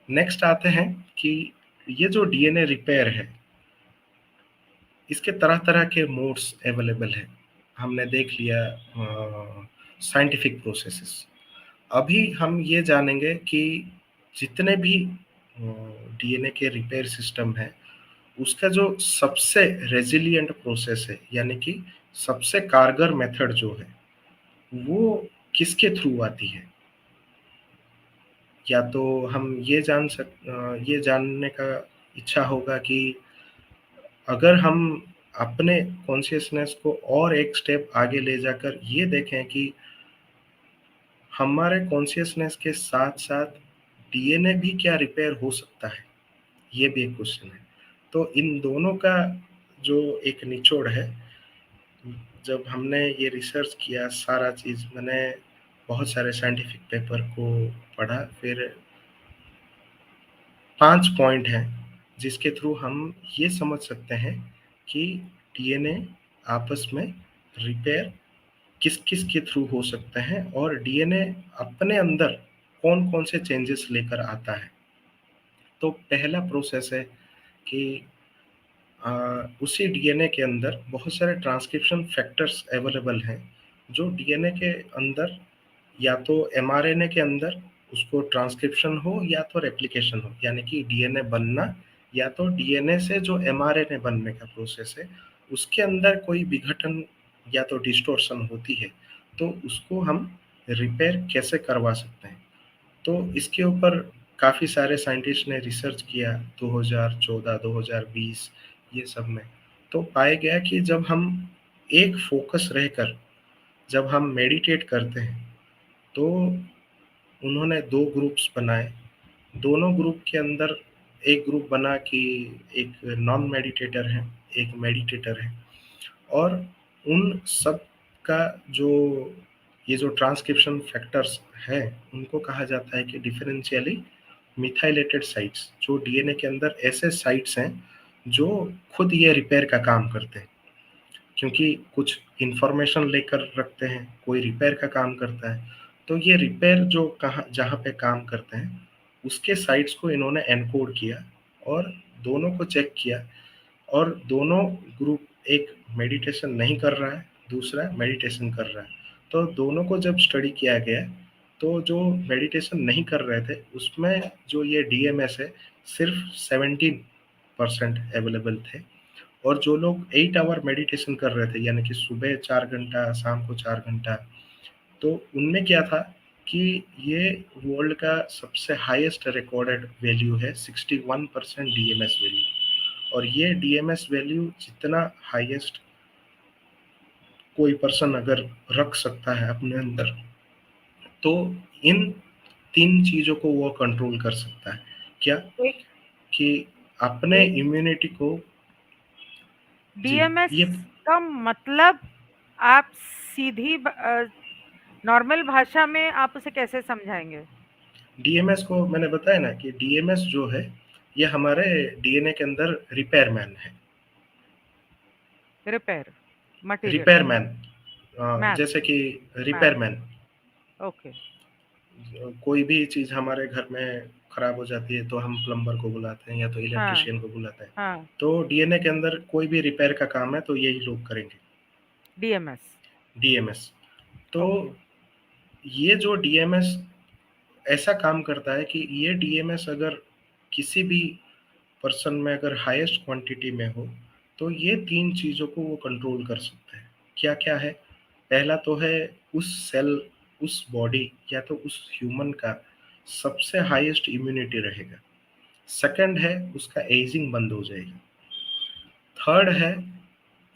Next आते हैं कि ये जो डीएनए रिपेयर है, इसके तरह-तरह के मोड्स अवेलेबल हैं। हमने देख लिया साइंटिफिक प्रोसेसेस। अभी हम ये जानेंगे कि जितने भी डीएनए के रिपेयर सिस्टम है, उसका जो सबसे रेज़िलिएंट प्रोसेस है, यानी कि सबसे कारगर मेथड जो है, वो किसके थ्रू आती है? या तो हम ये जानने का इच्छा होगा कि अगर हम अपने कॉन्शियसनेस को और एक स्टेप आगे ले जाकर ये देखें कि हमारे कॉन्शियसनेस के साथ-साथ डीएनए भी क्या रिपेयर हो सकता है? ये भी एक क्वेश्चन है। तो इन दोनों का जो एक निचोड़ है, जब हमने ये रिसर्च किया, सारा चीज़ मैंने बहुत सारे साइंटिफिक पेपर को पढ़ा, फिर 5 पॉइंट हैं, जिसके थ्रू हम ये समझ सकते हैं कि डीएनए आपस में रिपेयर किस-किस के थ्रू हो सकते हैं और डीएनए अपने अंदर कौन-कौन से चेंजेस लेकर आता है। तो पहला प्रोसेस है कि उसी डीएनए के अंदर बहुत सारे ट्रांसक्रिप्शन फैक्टर्स अवेलेबल हैं, जो डीएनए के अंदर या तो एमआरएनए के अंदर उसको ट्रांसक्रिप्शन हो या तो रेप्लिकेशन हो, यानी कि डीएनए बनना या तो डीएनए से जो एमआरएनए बनने का प्रोसेस है, उसके अंदर कोई विघटन या तो डिस्टॉर्शन होती है, तो उसको हम रिपेयर कैसे करवा सकते हैं। तो इसके ऊपर काफ़ी सारे साइंटिस्ट ने रिसर्च किया 2014, 2020 ये सब में। तो पाया गया कि जब हम एक फ़ोकस रहकर जब हम मेडिटेट करते हैं, तो उन्होंने 2 ग्रुप्स बनाए। दोनों ग्रुप के अंदर एक ग्रुप बना कि एक नॉन मेडिटेटर है, एक मेडिटेटर है और उन सब का जो ये जो ट्रांसक्रिप्शन फैक्टर्स हैं, उनको कहा जाता है कि डिफरेंशियली मिथाइलेटेड साइट्स, जो डीएनए के अंदर ऐसे साइट्स हैं, जो खुद ये रिपेयर का काम करते हैं। क्योंकि कुछ इन्फॉर्मेशन लेकर रखते हैं, कोई रिपेयर का काम करता है। तो ये रिपेयर जो कहाँ जहाँ पे काम करते हैं, उसके साइट्स को इन्होंने एनकोड किया और दोनों को चेक किया और दोनों ग्रुप एक मेडिटेशन नहीं कर रहा है, दूसरा मेडिटेशन कर रहा है। तो दोनों को जब स्टडी किया गया, तो जो मेडिटेशन नहीं कर रहे थे, उसमें जो ये डीएमएस है, सिर्फ़ 17% अवेलेबल थे और जो लोग 8 आवर मेडिटेशन कर रहे थे, यानी कि सुबह 4 घंटा, शाम को 4 घंटा, तो उनमें क्या था कि ये वर्ल्ड का सबसे हाईएस्ट रिकॉर्डेड वैल्यू है 61% डीएमएस वैल्यू और ये डीएमएस वैल्यू जितना हाईएस्ट कोई पर्सन अगर रख सकता है अपने अंदर, तो इन 3 चीज़ों को वो कंट्रोल कर सकता है। क्या? एक कि अपने एक इम्यूनिटी को जी, डीएमएस ये का मतलब आप सीधी नॉर्मल भाषा में आप उसे कैसे समझाएंगे? डीएमएस को मैंने बताया ना कि डीएमएस जो है, ये हमारे डीएनए के अंदर रिपेयरमैन है। रिपेयर मटेरियल रिपेयरमैन मैन जैसे कि मैन रिपेयरमैन ओके। कोई भी चीज़ हमारे घर में खराब हो जाती है तो हम प्लम्बर को बुलाते हैं या तो हाँ इलेक्ट्रिशियन को बुलाते हैं। हाँ। तो डीएनए के अंदर कोई भी रिपेयर का काम है तो यही लोग करेंगे, डीएमएस डीएमएस। तो ओके। ये जो डीएमएस ऐसा काम करता है कि ये डीएमएस अगर किसी भी पर्सन में अगर हाईएस्ट क्वांटिटी में हो, तो ये 3 चीज़ों को वो कंट्रोल कर सकता है। क्या-क्या है? पहला तो है उस सेल, उस बॉडी या तो उस ह्यूमन का सबसे हाईएस्ट इम्यूनिटी रहेगा। सेकंड है उसका एजिंग बंद हो जाएगी। थर्ड है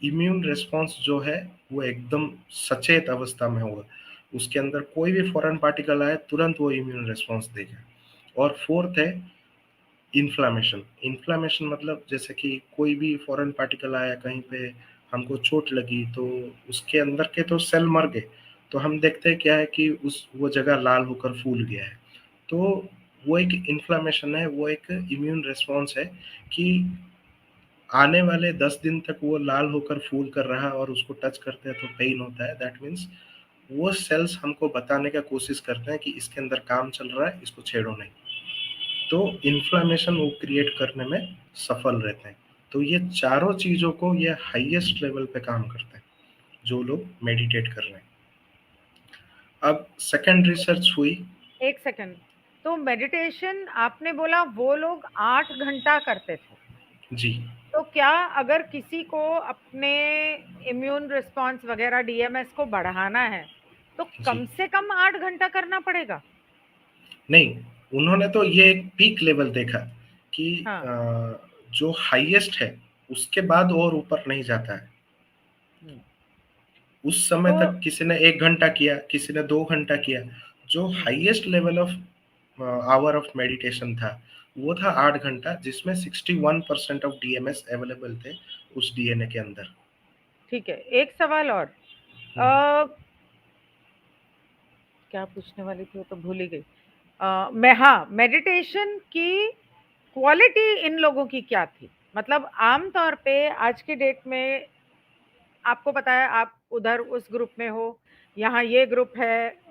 इम्यून रिस्पॉन्स जो है वो एकदम सचेत अवस्था में होगा। उसके अंदर कोई भी फॉरेन पार्टिकल आए तुरंत वो इम्यून रिस्पॉन्स देगा। और फोर्थ है इन्फ्लेमेशन। इन्फ्लेमेशन मतलब जैसे कि कोई भी फॉरेन पार्टिकल आया कहीं पे, हमको चोट लगी तो उसके अंदर के तो सेल मर गए, तो हम देखते हैं क्या है कि उस वो जगह लाल होकर फूल गया है। तो वो एक इन्फ्लेमेशन है, वो एक इम्यून रिस्पॉन्स है कि आने वाले 10 दिन तक वो लाल होकर फूल कर रहा है और उसको टच करते हैं तो पेन होता है। दैट मीन्स वो सेल्स हमको बताने का कोशिश करते हैं कि इसके अंदर काम चल रहा है, इसको छेड़ो नहीं। तो इन्फ्लामेशन वो क्रिएट करने में सफल रहते हैं। तो ये चारों चीज़ों को ये हाईएस्ट लेवल पे काम करते हैं, जो लोग मेडिटेट कर रहे हैं। अब सेकंड रिसर्च हुई। 1 सेकंड, तो मेडिटेशन आपने बोला वो लोग 8 घंटा करते थे। जी। तो क्या अगर किसी को अपने इम्यून रिस्पॉन्स वगैरह डीएमएस को बढ़ाना है, तो जी। कम से कम 8 घंटा करना पड़ेगा? नहीं, उन्होंने तो ये एक पीक लेवल देखा कि हाँ। जो हाईएस्ट है, उसके बाद और ऊपर नहीं जाता है। हुँ। उस समय तो तक किसी ने 1 घंटा किया, किसी ने 2 घंटा किया। जो हुँ, highest level of hour of meditation था, वो था 8 घंटा, जिसमें 61% ऑफ डीएमएस अवेलेबल थे उस डीएनए के अंदर। ठीक है। एक सवाल और। हुँ। क्या पूछने वाली थी वो तो भूल ही गई। मैं हाँ, मेडिटेशन की क्वालिटी इन लोगों की क्या थी? मतलब आम तौर पे आज की डेट में आपको पता है आप उधर उस ग्रुप में हो, यहाँ ये ग्रुप है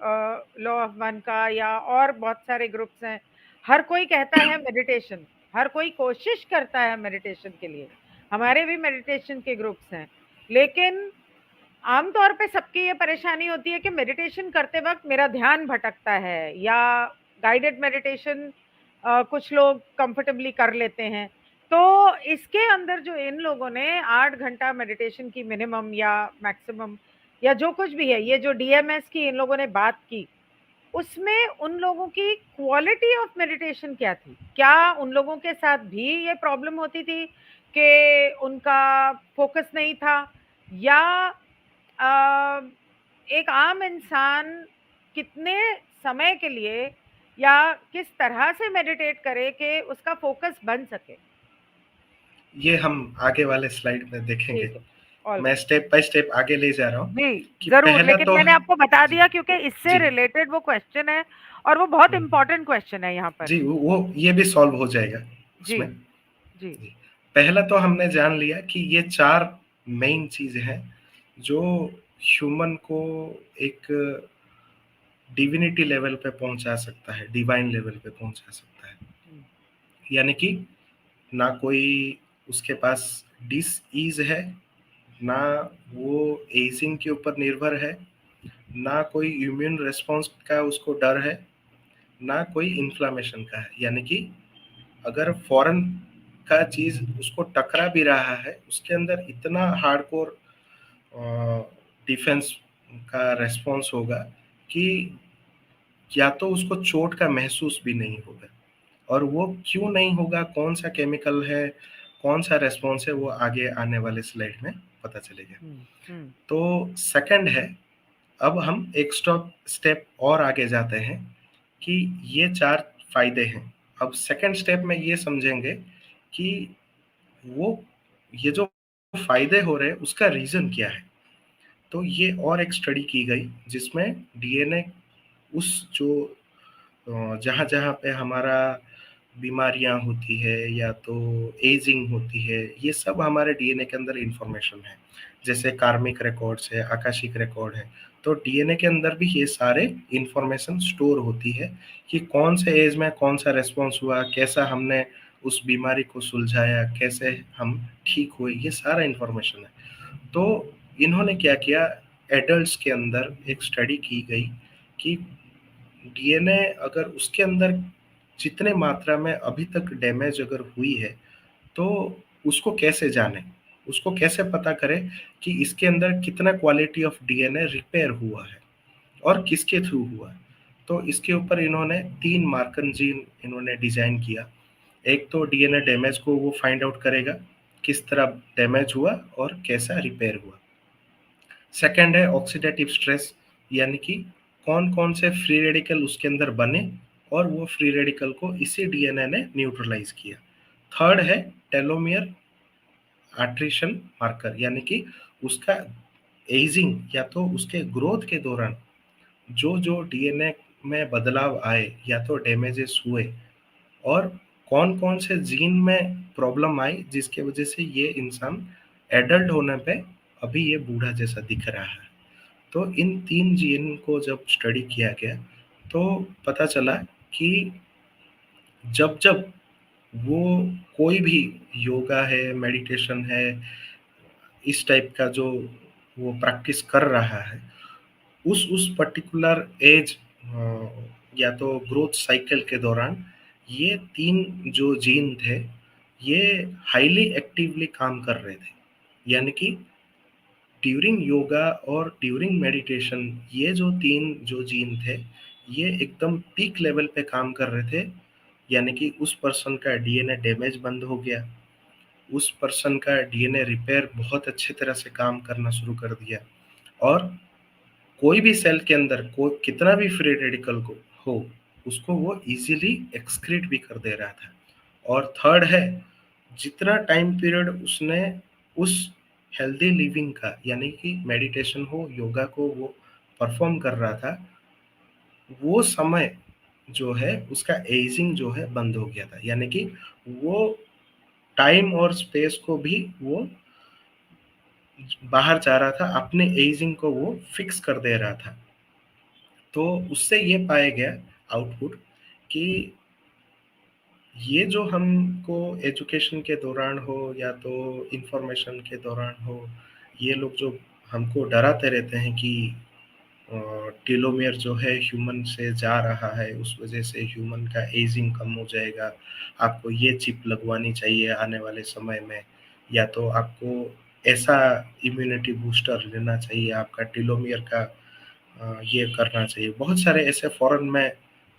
लॉ ऑफ वन का या और बहुत सारे ग्रुप्स हैं। हर कोई कहता है मेडिटेशन, हर कोई कोशिश करता है मेडिटेशन के लिए। हमारे भी मेडिटेशन के ग्रुप्स हैं। लेकिन आम तौर पे सबकी ये परेशानी होती है कि मेडिटेशन करते वक़्त मेरा ध्यान भटकता है या गाइडेड मेडिटेशन कुछ लोग कंफर्टेबली कर लेते हैं। तो इसके अंदर जो इन लोगों ने 8 घंटा मेडिटेशन की मिनिमम या मैक्सिमम या जो कुछ भी है, ये जो डीएमएस की इन लोगों ने बात की, उसमें उन लोगों की क्वालिटी ऑफ मेडिटेशन क्या थी? क्या उन लोगों के साथ भी ये प्रॉब्लम होती थी कि उनका फ़ोकस नहीं था या अ, एक आम इंसान कितने समय के लिए या किस तरह से मेडिटेट करे कि उसका फ़ोकस बन सके? ये हम आगे वाले स्लाइड में देखेंगे। ठीक है, ऑल मैं राइट। स्टेप बाय स्टेप आगे ले जा रहा हूँ जी, कि ज़रूर, पहला लेकिन तो मैंने आपको बता जी, दिया क्योंकि इससे जी। रिलेटेड वो क्वेश्चन है और वो बहुत हुँ। इम्पोर्टेंट क्वेश्चन है यहाँ पर। जी, वो ये भी सॉल्व हो जाएगा जी, उसमें। जी। जी। पहला तो हमने जान लिया कि ये 4 मेन चीज़ें हैं, जो ह्यूमन को एक डिविनिटी लेवल पे पहुँचा सकता है, डिवाइन लेवल पे पहुँचा सकता है। हुँ, यानी कि ना कोई उसके पास डिसीज़ है, ना वो एजिंग के ऊपर निर्भर है, ना कोई इम्यून रिस्पॉन्स का उसको डर है, ना कोई इन्फ्लेमेशन का है। यानी कि अगर फॉरेन का चीज़ उसको टकरा भी रहा है, उसके अंदर इतना हार्डकोर डिफेंस का रिस्पॉन्स होगा कि या तो उसको चोट का महसूस भी नहीं होगा। और वो क्यों नहीं होगा, कौन-सा केमिकल है, कौन-सा रिस्पॉन्स है, वो आगे आने वाले स्लाइड में पता चलेगा। हुँ, हुँ, तो सेकंड है, अब हम एक स्टेप और आगे जाते हैं कि ये 4 फ़ायदे हैं। अब सेकंड स्टेप में ये समझेंगे कि वो ये जो फ़ायदे हो रहे हैं, उसका रीज़न क्या है? तो ये और एक स्टडी की गई, जिसमें डीएनए उस जो जहाँ-जहाँ पे हमारा बीमारियाँ होती है या तो एजिंग होती है, ये सब हमारे डीएनए के अंदर इन्फॉर्मेशन है। जैसे कार्मिक रिकॉर्ड्स है, आकाशिक रिकॉर्ड है, तो डीएनए के अंदर भी ये सारे इन्फॉर्मेशन स्टोर होती है कि कौन से एज में कौन-सा रिस्पॉन्स हुआ, कैसा हमने उस बीमारी को सुलझाया, कैसे हम ठीक हुए, ये सारा इन्फॉर्मेशन है। तो इन्होंने क्या किया, एडल्ट्स के अंदर एक स्टडी की गई कि डीएनए अगर उसके अंदर जितने मात्रा में अभी तक डैमेज अगर हुई है, तो उसको कैसे जानें? उसको कैसे पता करें कि इसके अंदर कितना क्वालिटी ऑफ डीएनए रिपेयर हुआ है और किसके थ्रू हुआ है? तो इसके ऊपर इन्होंने 3 मार्कर जीन इन्होंने डिज़ाइन किया। एक तो डीएनए डैमेज को वो फाइंड आउट करेगा, किस तरह डैमेज हुआ और कैसा रिपेयर हुआ। सेकंड है ऑक्सीडेटिव स्ट्रेस, यानी कि कौन-कौन से फ्री रेडिकल उसके अंदर बने और वो फ्री रेडिकल को इसी डीएनए ने न्यूट्रलाइज़ किया। थर्ड है टेलोमियर अट्रिशन मार्कर, यानी कि उसका एजिंग या तो उसके ग्रोथ के दौरान जो-जो डीएनए में बदलाव आए या तो डैमेजेस हुए और कौन-कौन से जीन में प्रॉब्लम आई जिसकी वजह से ये इंसान एडल्ट होने पे अभी ये बूढ़ा जैसा दिख रहा है। तो इन 3 जीन को जब स्टडी किया गया, तो पता चला कि जब जब वो कोई भी योगा है, मेडिटेशन है, इस टाइप का जो वो प्रैक्टिस कर रहा है, उस पर्टिकुलर एज या तो ग्रोथ साइकिल के दौरान ये 3 जो जीन थे, ये हाईली एक्टिवली काम कर रहे थे। यानी कि ड्यूरिंग योगा और ड्यूरिंग मेडिटेशन ये जो 3 जो जीन थे, ये एकदम पीक लेवल पे काम कर रहे थे। यानी कि उस पर्सन का डीएनए डैमेज बंद हो गया, उस पर्सन का डीएनए रिपेयर बहुत अच्छे तरह से काम करना शुरू कर दिया, और कोई भी सेल के अंदर कोई कितना भी फ्री रेडिकल को हो, उसको वो इजीली एक्सक्रीट भी कर दे रहा था। और थर्ड है, जितना टाइम पीरियड उसने उस हेल्दी लिविंग का, यानी कि मेडिटेशन हो, योगा को वो परफॉर्म कर रहा था, वो समय जो है उसका एजिंग जो है बंद हो गया था। यानी कि वो टाइम और स्पेस को भी वो बाहर जा रहा था, अपने एजिंग को वो फिक्स कर दे रहा था। तो उससे ये पाया गया आउटपुट कि ये जो हमको एजुकेशन के दौरान हो या तो इंफॉर्मेशन के दौरान हो, ये लोग जो हमको डराते रहते हैं कि टीलोमियर जो है ह्यूमन से जा रहा है, उस वजह से ह्यूमन का एजिंग कम हो जाएगा, आपको ये चिप लगवानी चाहिए आने वाले समय में, या तो आपको ऐसा इम्यूनिटी बूस्टर लेना चाहिए, आपका टीलोमियर का ये करना चाहिए। बहुत सारे ऐसे फॉरेन में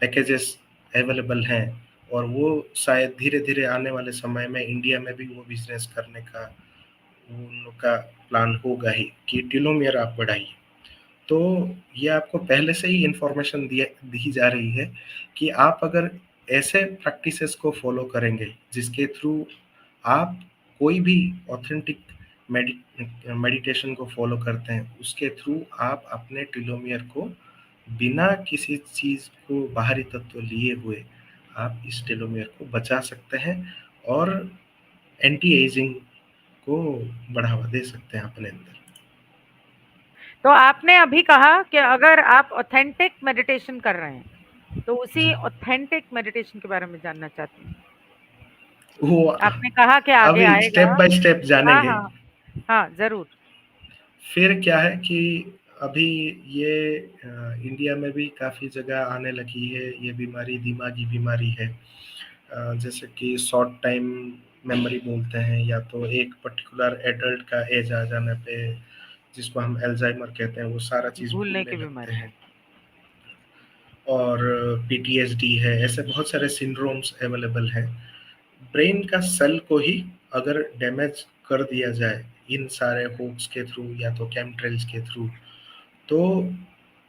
पैकेजेस अवेलेबल हैं, और वो शायद धीरे-धीरे आने वाले समय में इंडिया में भी वो बिज़नेस करने का उनका प्लान होगा ही कि टीलोमियर आप बढ़ाइए। तो ये आपको पहले से ही इन्फॉर्मेशन दी जा रही है कि आप अगर ऐसे प्रैक्टिसेस को फॉलो करेंगे, जिसके थ्रू आप कोई भी ऑथेंटिक मेडिटेशन को फॉलो करते हैं, उसके थ्रू आप अपने टीलोमियर को बिना किसी चीज़ को बाहरी तत्व लिए हुए आप इस टेलोमेयर को बचा सकते हैं, और एंटी एजिंग को बढ़ावा दे सकते हैं अपने अंदर। तो आपने अभी कहा कि अगर आप ऑथेंटिक मेडिटेशन कर रहे हैं, तो उसी जी, ऑथेंटिक मेडिटेशन के बारे में जानना चाहती हूँ। वो आपने कहा कि आगे अभी आएगा। स्टेप बाय स्टेप हाँ, जानेंगे। हाँ। हाँ, ज़रूर। फिर क्या है कि अभी ये इंडिया में भी काफ़ी जगह आने लगी है ये बीमारी, दिमागी बीमारी है। जैसे कि शॉर्ट टाइम मेमोरी बोलते हैं, या तो एक पर्टिकुलर एडल्ट का एज आ जाने पे, जिसको हम अल्जाइमर कहते हैं, वो सारा चीज़ भूलने भूलने की लगते बीमारी। हैं। और पीटीएसडी है, ऐसे बहुत सारे सिंड्रोम्स अवेलेबल हैं। ब्रेन का सेल को ही अगर डैमेज कर दिया जाए इन सारे होप्स के थ्रू या तो केमट्रेल्स के थ्रू, तो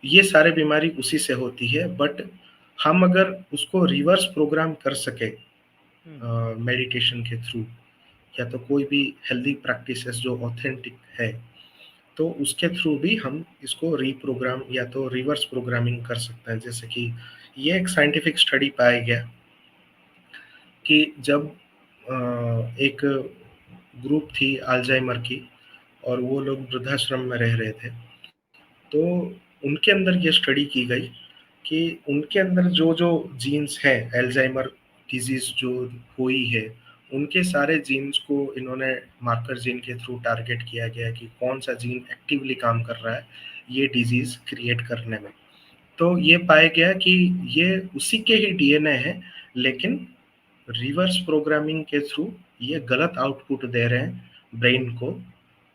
ये सारे बीमारी उसी से होती है। बट हम अगर उसको रिवर्स प्रोग्राम कर सके हुँ। मेडिटेशन के थ्रू, या तो कोई भी हेल्दी प्रैक्टिसेस जो ऑथेंटिक है, तो उसके थ्रू भी हम इसको रीप्रोग्राम या तो रिवर्स प्रोग्रामिंग कर सकते हैं। जैसे कि ये एक साइंटिफिक स्टडी पाया गया कि जब एक ग्रुप थी अल्जाइमर की, और वो लोग वृद्धाश्रम में रह रहे थे, तो उनके अंदर ये स्टडी की गई कि उनके अंदर जो जो जीन्स हैं, अल्जाइमर डिजीज जो हुई है, उनके सारे जीन्स को इन्होंने मार्कर जीन के थ्रू टारगेट किया गया कि कौन सा जीन एक्टिवली काम कर रहा है ये डिजीज क्रिएट करने में। तो ये पाया गया कि ये उसी के ही डीएनए है, लेकिन रिवर्स प्रोग्रामिंग के थ्रू ये गलत आउटपुट दे रहे हैं ब्रेन को,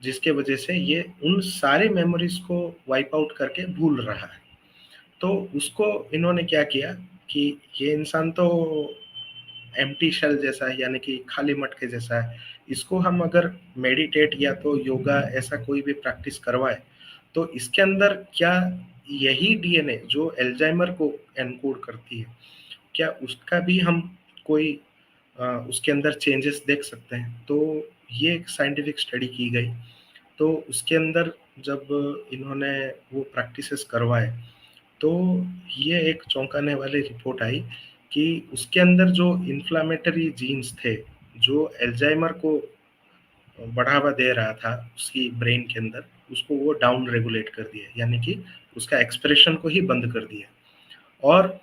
जिसके वजह से ये उन सारे मेमोरीज को वाइप आउट करके भूल रहा है। तो उसको इन्होंने क्या किया कि ये इंसान तो एम्प्टी शेल जैसा है, यानी कि खाली मटके जैसा है, इसको हम अगर मेडिटेट या तो योगा ऐसा कोई भी प्रैक्टिस करवाए, तो इसके अंदर क्या यही डीएनए जो अल्जाइमर को एनकोड करती है, क्या उसका भी हम कोई उसके अंदर चेंजेस देख सकते हैं। तो ये एक साइंटिफिक स्टडी की गई। तो उसके अंदर जब इन्होंने वो प्रैक्टिसेस करवाए, तो ये एक चौंकाने वाली रिपोर्ट आई कि उसके अंदर जो इन्फ्लामेटरी जीन्स थे, जो अल्जाइमर को बढ़ावा दे रहा था उसकी ब्रेन के अंदर, उसको वो डाउन रेगुलेट कर दिया, यानी कि उसका एक्सप्रेशन को ही बंद कर दिया। और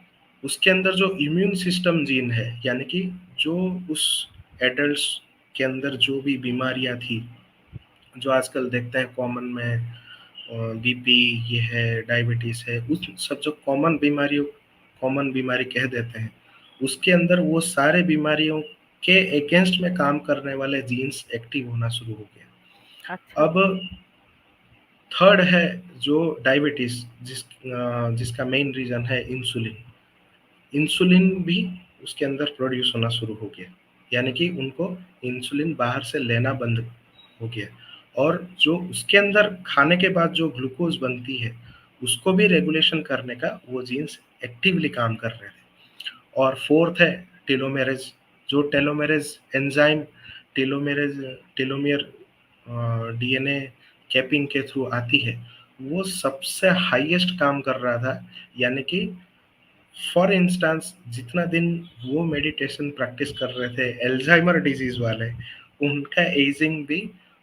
उसके अंदर जो इम्यून सिस्टम जीन है, यानी कि जो उस एडल्ट्स के अंदर जो भी बीमारियां थी, जो आजकल देखते हैं कॉमन में, बीपी ये है, डायबिटीज है, उस सब जो कॉमन बीमारी कह देते हैं, उसके अंदर वो सारे बीमारियों के अगेंस्ट में काम करने वाले जीन्स एक्टिव होना शुरू हो गया। अच्छा। अब थर्ड है जो डायबिटीज, जिसका मेन रीजन है इंसुलिन। इंसुलिन भी उसके अंदर प्रोड्यूस होना शुरू हो गया, यानी कि उनको इंसुलिन बाहर से लेना बंद हो गया, और जो उसके अंदर खाने के बाद जो ग्लूकोज बनती है, उसको भी रेगुलेशन करने का वो जीन्स एक्टिवली काम कर रहे थे। और फोर्थ है टेलोमेरेज। जो telomeres enzyme, telomeres telomere DNA capping के थ्रू आती है, वो सबसे हाईएस्ट काम कर रहा था। यानी कि फॉर इंस्टांस जितना दिन वो मेडिटेशन प्रैक्टिस कर रहे थे एल्जाइमर डिजीज वाले, उनका एजिंग भी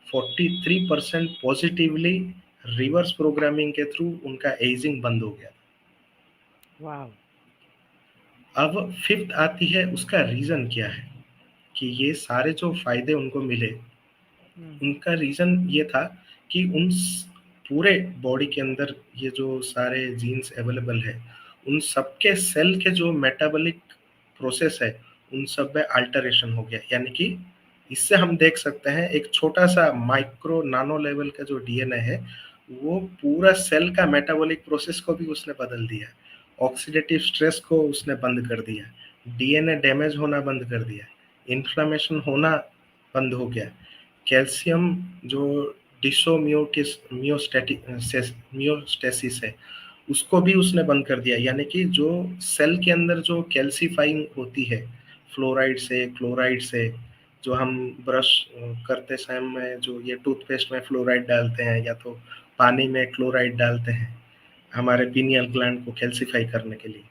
43% पॉजिटिवली रिवर्स प्रोग्रामिंग के थ्रू उनका एजिंग बंद हो गया। वाह। अब फिफ्थ आती है उसका रीजन क्या है कि ये सारे जो फायदे उनको मिले, उनका रीजन ये था कि पूरे बॉडी के अंदर ये जो सारे जीन्स अवेलेबल है, उन सबके सेल के जो मेटाबॉलिक प्रोसेस है, उन सब में अल्टरेशन हो गया। यानी कि इससे हम देख सकते हैं एक छोटा सा माइक्रो नानो लेवल का जो डीएनए है, वो पूरा सेल का मेटाबॉलिक प्रोसेस को भी उसने बदल दिया, ऑक्सीडेटिव स्ट्रेस को उसने बंद कर दिया, डीएनए डैमेज होना बंद कर दिया, इन्फ्लामेशन होना बंद हो गया, कैल्शियम जो मियोस्टेसिस है, उसको भी उसने बंद कर दिया। यानी कि जो सेल के अंदर जो कैल्सीफाइंग होती है फ्लोराइड से, क्लोराइड से, जो हम ब्रश करते समय जो ये टूथपेस्ट में फ्लोराइड डालते हैं या तो पानी में क्लोराइड डालते हैं हमारे पीनियल ग्लैंड को कैल्सीफाई करने के लिए,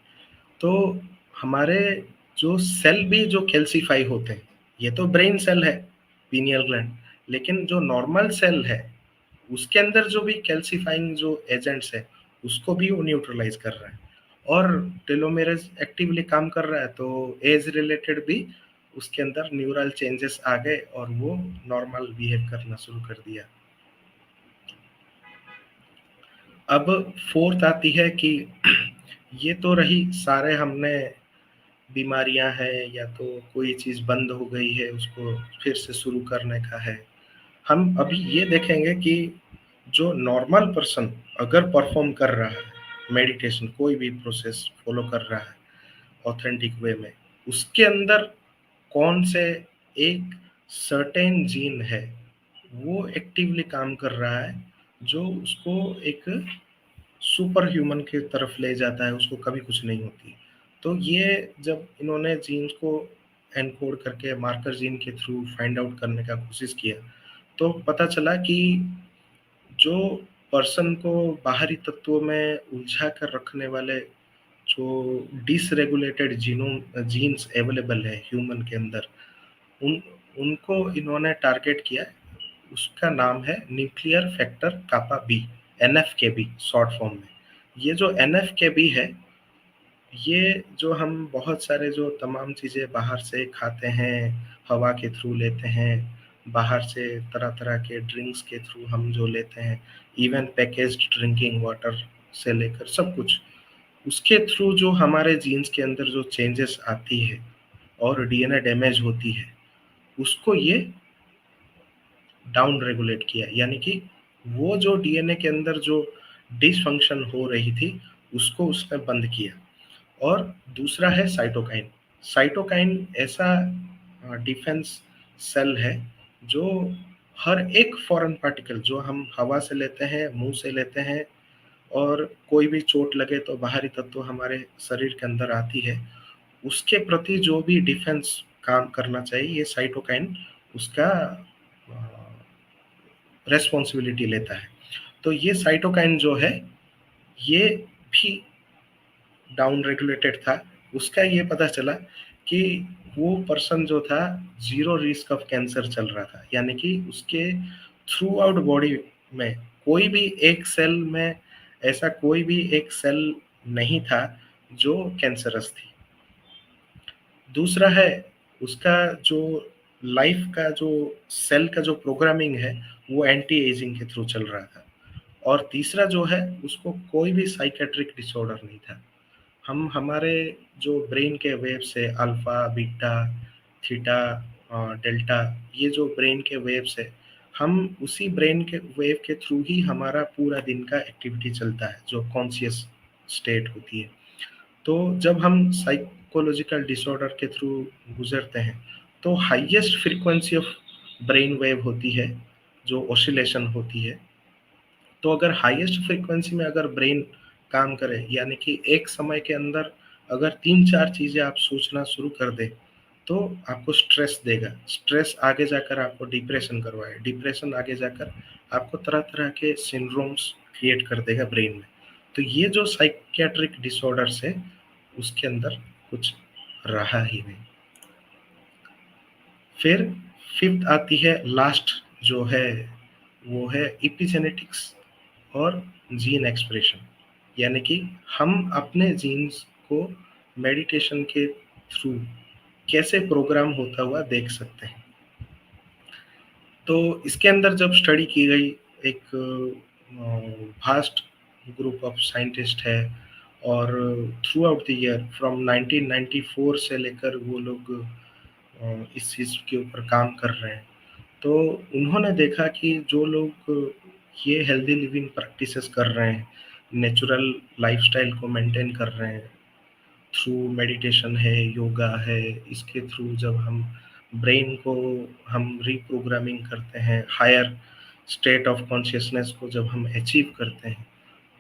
तो हमारे जो सेल भी जो कैल्सीफाई होते हैं, ये तो ब्रेन सेल है पीनियल ग्लैंड, लेकिन जो नॉर्मल सेल है उसके अंदर जो भी कैल्सीफाइंग जो एजेंट्स है, उसको भी वो न्यूट्रलाइज कर रहा है, और टेलोमेरेज एक्टिवली काम कर रहा है, तो एज रिलेटेड भी उसके अंदर न्यूरल चेंजेस आ गए और वो नॉर्मल बिहेव करना शुरू कर दिया। अब फोर्थ आती है कि ये तो रही सारे हमने बीमारियां हैं या तो कोई चीज बंद हो गई है उसको फिर से शुरू करने का है। हम अभी ये देखेंगे कि जो नॉर्मल पर्सन अगर परफॉर्म कर रहा है मेडिटेशन, कोई भी प्रोसेस फॉलो कर रहा है ऑथेंटिक वे में, उसके अंदर कौन से एक सर्टेन जीन है वो एक्टिवली काम कर रहा है, जो उसको एक सुपर ह्यूमन की तरफ ले जाता है, उसको कभी कुछ नहीं होती। तो ये जब इन्होंने जीन्स को एनकोड करके मार्कर जीन के थ्रू फाइंड आउट करने का कोशिश किया, तो पता चला कि जो पर्सन को बाहरी तत्वों में उलझा कर रखने वाले जो डिसरेगुलेटेड जीन्स अवेलेबल है ह्यूमन के अंदर, उन उनको इन्होंने टारगेट किया। उसका नाम है न्यूक्लियर फैक्टर कापा बी, एनएफकेबी शॉर्ट फॉर्म में। ये जो एनएफकेबी है, ये जो हम बहुत सारे जो तमाम चीज़ें बाहर से खाते हैं, हवा के थ्रू लेते हैं, बाहर से तरह-तरह के ड्रिंक्स के थ्रू हम जो लेते हैं, इवन पैकेज्ड ड्रिंकिंग वाटर से लेकर सब कुछ, उसके थ्रू जो हमारे जीन्स के अंदर जो चेंजेस आती है और डीएनए डैमेज होती है, उसको ये डाउन रेगुलेट किया। यानी कि वो जो डीएनए के अंदर जो डिसफंक्शन हो रही थी, उसको उसने बंद किया। और दूसरा है साइटोकाइन। साइटोकाइन ऐसा डिफेंस सेल है जो हर एक फॉरेन पार्टिकल जो हम हवा से लेते हैं, मुंह से लेते हैं, और कोई भी चोट लगे तो बाहरी तत्व हमारे शरीर के अंदर आती है, उसके प्रति जो भी डिफेंस काम करना चाहिए, ये साइटोकाइन उसका रेस्पॉन्सिबिलिटी लेता है। तो ये साइटोकाइन जो है, ये भी डाउन रेगुलेटेड था। उसका ये पता चला कि वो पर्सन जो था जीरो रिस्क ऑफ कैंसर चल रहा था, यानी कि उसके थ्रू आउट बॉडी में कोई भी एक सेल में ऐसा कोई भी एक सेल नहीं था जो कैंसरस थी। दूसरा है उसका जो लाइफ का जो सेल का जो प्रोग्रामिंग है वो एंटी एजिंग के थ्रू चल रहा था। और तीसरा जो है उसको कोई भी साइकेट्रिक डिसऑर्डर नहीं था। हम हमारे जो ब्रेन के वेव्स है अल्फा बीटा थीटा डेल्टा, ये जो ब्रेन के वेव्स है, हम उसी ब्रेन के वेव के थ्रू ही हमारा पूरा दिन का एक्टिविटी चलता है जो कॉन्शियस स्टेट होती है। तो जब हम साइकोलॉजिकल डिसऑर्डर के थ्रू गुजरते हैं तो highest frequency of brain wave होती है जो ऑसिलेशन होती है। तो अगर हाईएस्ट फ्रीक्वेंसी में अगर ब्रेन काम करे, यानी कि एक समय के अंदर अगर 3-4 चीज़ें आप सोचना शुरू कर दें, तो आपको स्ट्रेस देगा। स्ट्रेस आगे जाकर आपको डिप्रेशन करवाए, डिप्रेशन आगे जाकर आपको तरह-तरह के सिंड्रोम्स क्रिएट कर देगा ब्रेन में। तो ये जो साइकियाट्रिक डिसऑर्डर्स है, उसके अंदर कुछ रहा ही नहीं। फिर 5th आती है लास्ट जो है, वो है एपिजेनेटिक्स और जीन एक्सप्रेशन। यानी कि हम अपने जीन्स को मेडिटेशन के थ्रू कैसे प्रोग्राम होता हुआ देख सकते हैं। तो इसके अंदर जब स्टडी की गई, एक वास्ट ग्रुप ऑफ साइंटिस्ट है और through out the year from 1994 से लेकर वो लोग इस चीज़ के ऊपर काम कर रहे हैं। तो उन्होंने देखा कि जो लोग ये हेल्दी लिविंग प्रैक्टिसेस कर रहे हैं, नेचुरल लाइफस्टाइल को मेंटेन कर रहे हैं, थ्रू मेडिटेशन है, योगा है, इसके थ्रू जब हम ब्रेन को हम रिप्रोग्रामिंग करते हैं, हायर स्टेट ऑफ कॉन्शियसनेस को जब हम अचीव करते हैं,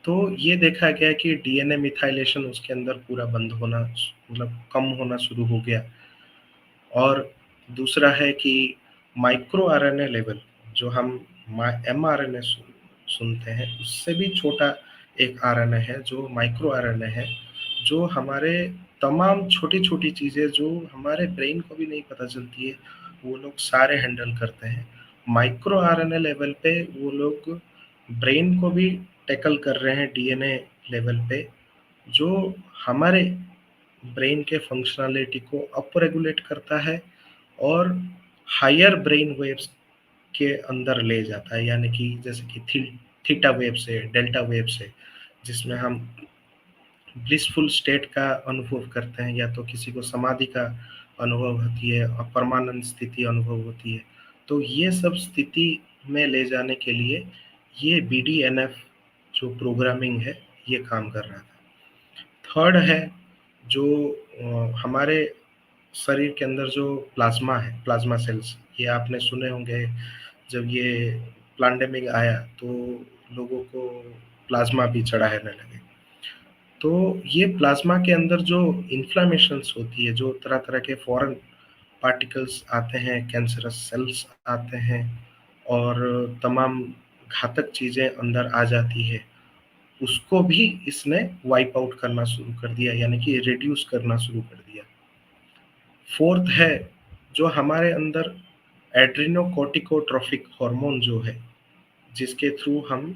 तो ये देखा गया कि डीएनए मिथाइलेशन उसके अंदर पूरा बंद होना, मतलब कम होना शुरू हो गया। और दूसरा है कि माइक्रो आरएनए लेवल, जो हम एमआरएनए सुनते हैं, उससे भी छोटा एक आरएनए है जो माइक्रो आरएनए है, जो हमारे तमाम छोटी-छोटी चीज़ें जो हमारे ब्रेन को भी नहीं पता चलती है, वो लोग सारे हैंडल करते हैं। माइक्रो आरएनए लेवल पे वो लोग ब्रेन को भी टैकल कर रहे हैं डीएनए लेवल पे, जो हमारे ब्रेन के फंक्शनैलिटी को अप रेगुलेट करता है और हायर ब्रेन वेव्स के अंदर ले जाता है, यानी कि जैसे कि थीटा वेव से, डेल्टा वेव से, जिसमें हम ब्लिसफुल स्टेट का अनुभव करते हैं, या तो किसी को समाधि का अनुभव होती है और परमानंद स्थिति अनुभव होती है। तो ये सब स्थिति में ले जाने के लिए ये बीडीएनएफ जो प्रोग्रामिंग है, ये काम कर रहा था। थर्ड है जो हमारे शरीर के अंदर जो प्लाज्मा है, प्लाज्मा सेल्स, ये आपने सुने होंगे। जब ये पैंडेमिक आया तो लोगों को प्लाज्मा भी चढ़ाने लगे। तो ये प्लाज्मा के अंदर जो इन्फ्लेमेशंस होती है, जो तरह-तरह के फॉरेन पार्टिकल्स आते हैं, कैंसरस सेल्स आते हैं और तमाम घातक चीज़ें अंदर आ जाती है, उसको भी इसने वाइप आउट करना शुरू कर दिया, यानी कि रिड्यूस करना शुरू कर दिया। फोर्थ है जो हमारे अंदर एड्रेनोकोर्टिकोट्रोफिक हार्मोन जो है, जिसके थ्रू हम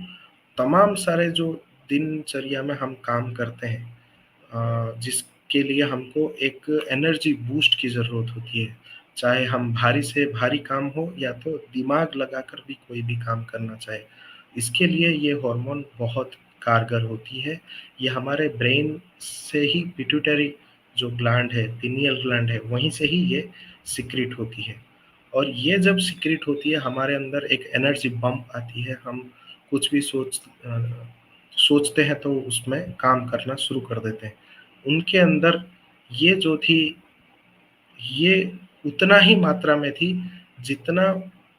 तमाम सारे जो दिनचर्या में हम काम करते हैं, जिसके लिए हमको एक एनर्जी बूस्ट की ज़रूरत होती है। चाहे हम भारी से भारी काम हो या तो दिमाग लगाकर भी कोई भी काम करना चाहे, इसके लिए ये हार्मोन बहुत कारगर होती है। ये हमारे ब्रेन से ही पिट्यूटरी जो ग्लैंड है, पिनियल ग्लैंड है, वहीं से ही ये सीक्रेट होती है। और ये जब सीक्रेट होती है, हमारे अंदर एक एनर्जी बम्प आती है। हम कुछ भी सोचते हैं तो उसमें काम करना शुरू कर देते हैं। उनके अंदर ये जो थी, ये उतना ही मात्रा में थी जितना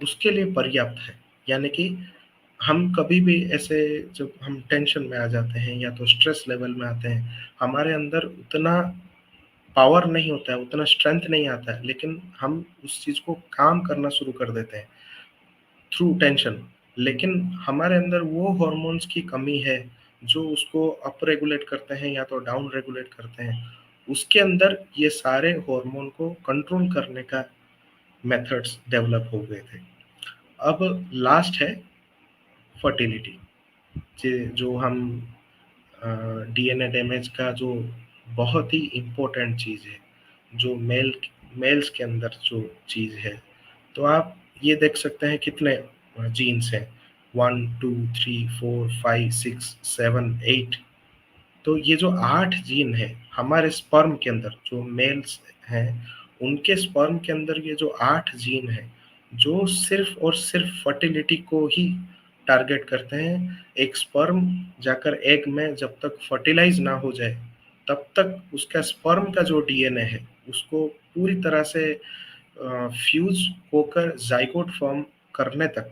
उसके लिए पर्याप्त है। यानी कि हम कभी भी ऐसे जब हम टेंशन में आ जाते हैं या तो स्ट्रेस लेवल में आते हैं, हमारे अंदर उतना पावर नहीं होता है, उतना स्ट्रेंथ नहीं आता है, लेकिन हम उस चीज़ को काम करना शुरू कर देते हैं थ्रू टेंशन। लेकिन हमारे अंदर वो हॉर्मोन्स की कमी है जो उसको अप रेगुलेट करते हैं या तो डाउन रेगुलेट करते हैं। उसके अंदर ये सारे हार्मोन को कंट्रोल करने का मेथड्स डेवलप हो गए थे। अब लास्ट है फर्टिलिटी, जो हम डीएनए डैमेज का जो बहुत ही इम्पोर्टेंट चीज़ है, जो मेल्स के अंदर जो चीज़ है। तो आप ये देख सकते हैं कितने जीन्स हैं, 1, 2, 3, 4, 5, 6, 7, 8। तो ये जो 8 जीन है हमारे स्पर्म के अंदर, जो मेल्स हैं उनके स्पर्म के अंदर ये जो 8 जीन है, जो सिर्फ और सिर्फ फर्टिलिटी को ही टारगेट करते हैं। एक स्पर्म जाकर एग में जब तक फर्टिलाइज ना हो जाए, तब तक उसका स्पर्म का जो डीएनए है उसको पूरी तरह से फ्यूज होकर जाइगोट फॉर्म करने तक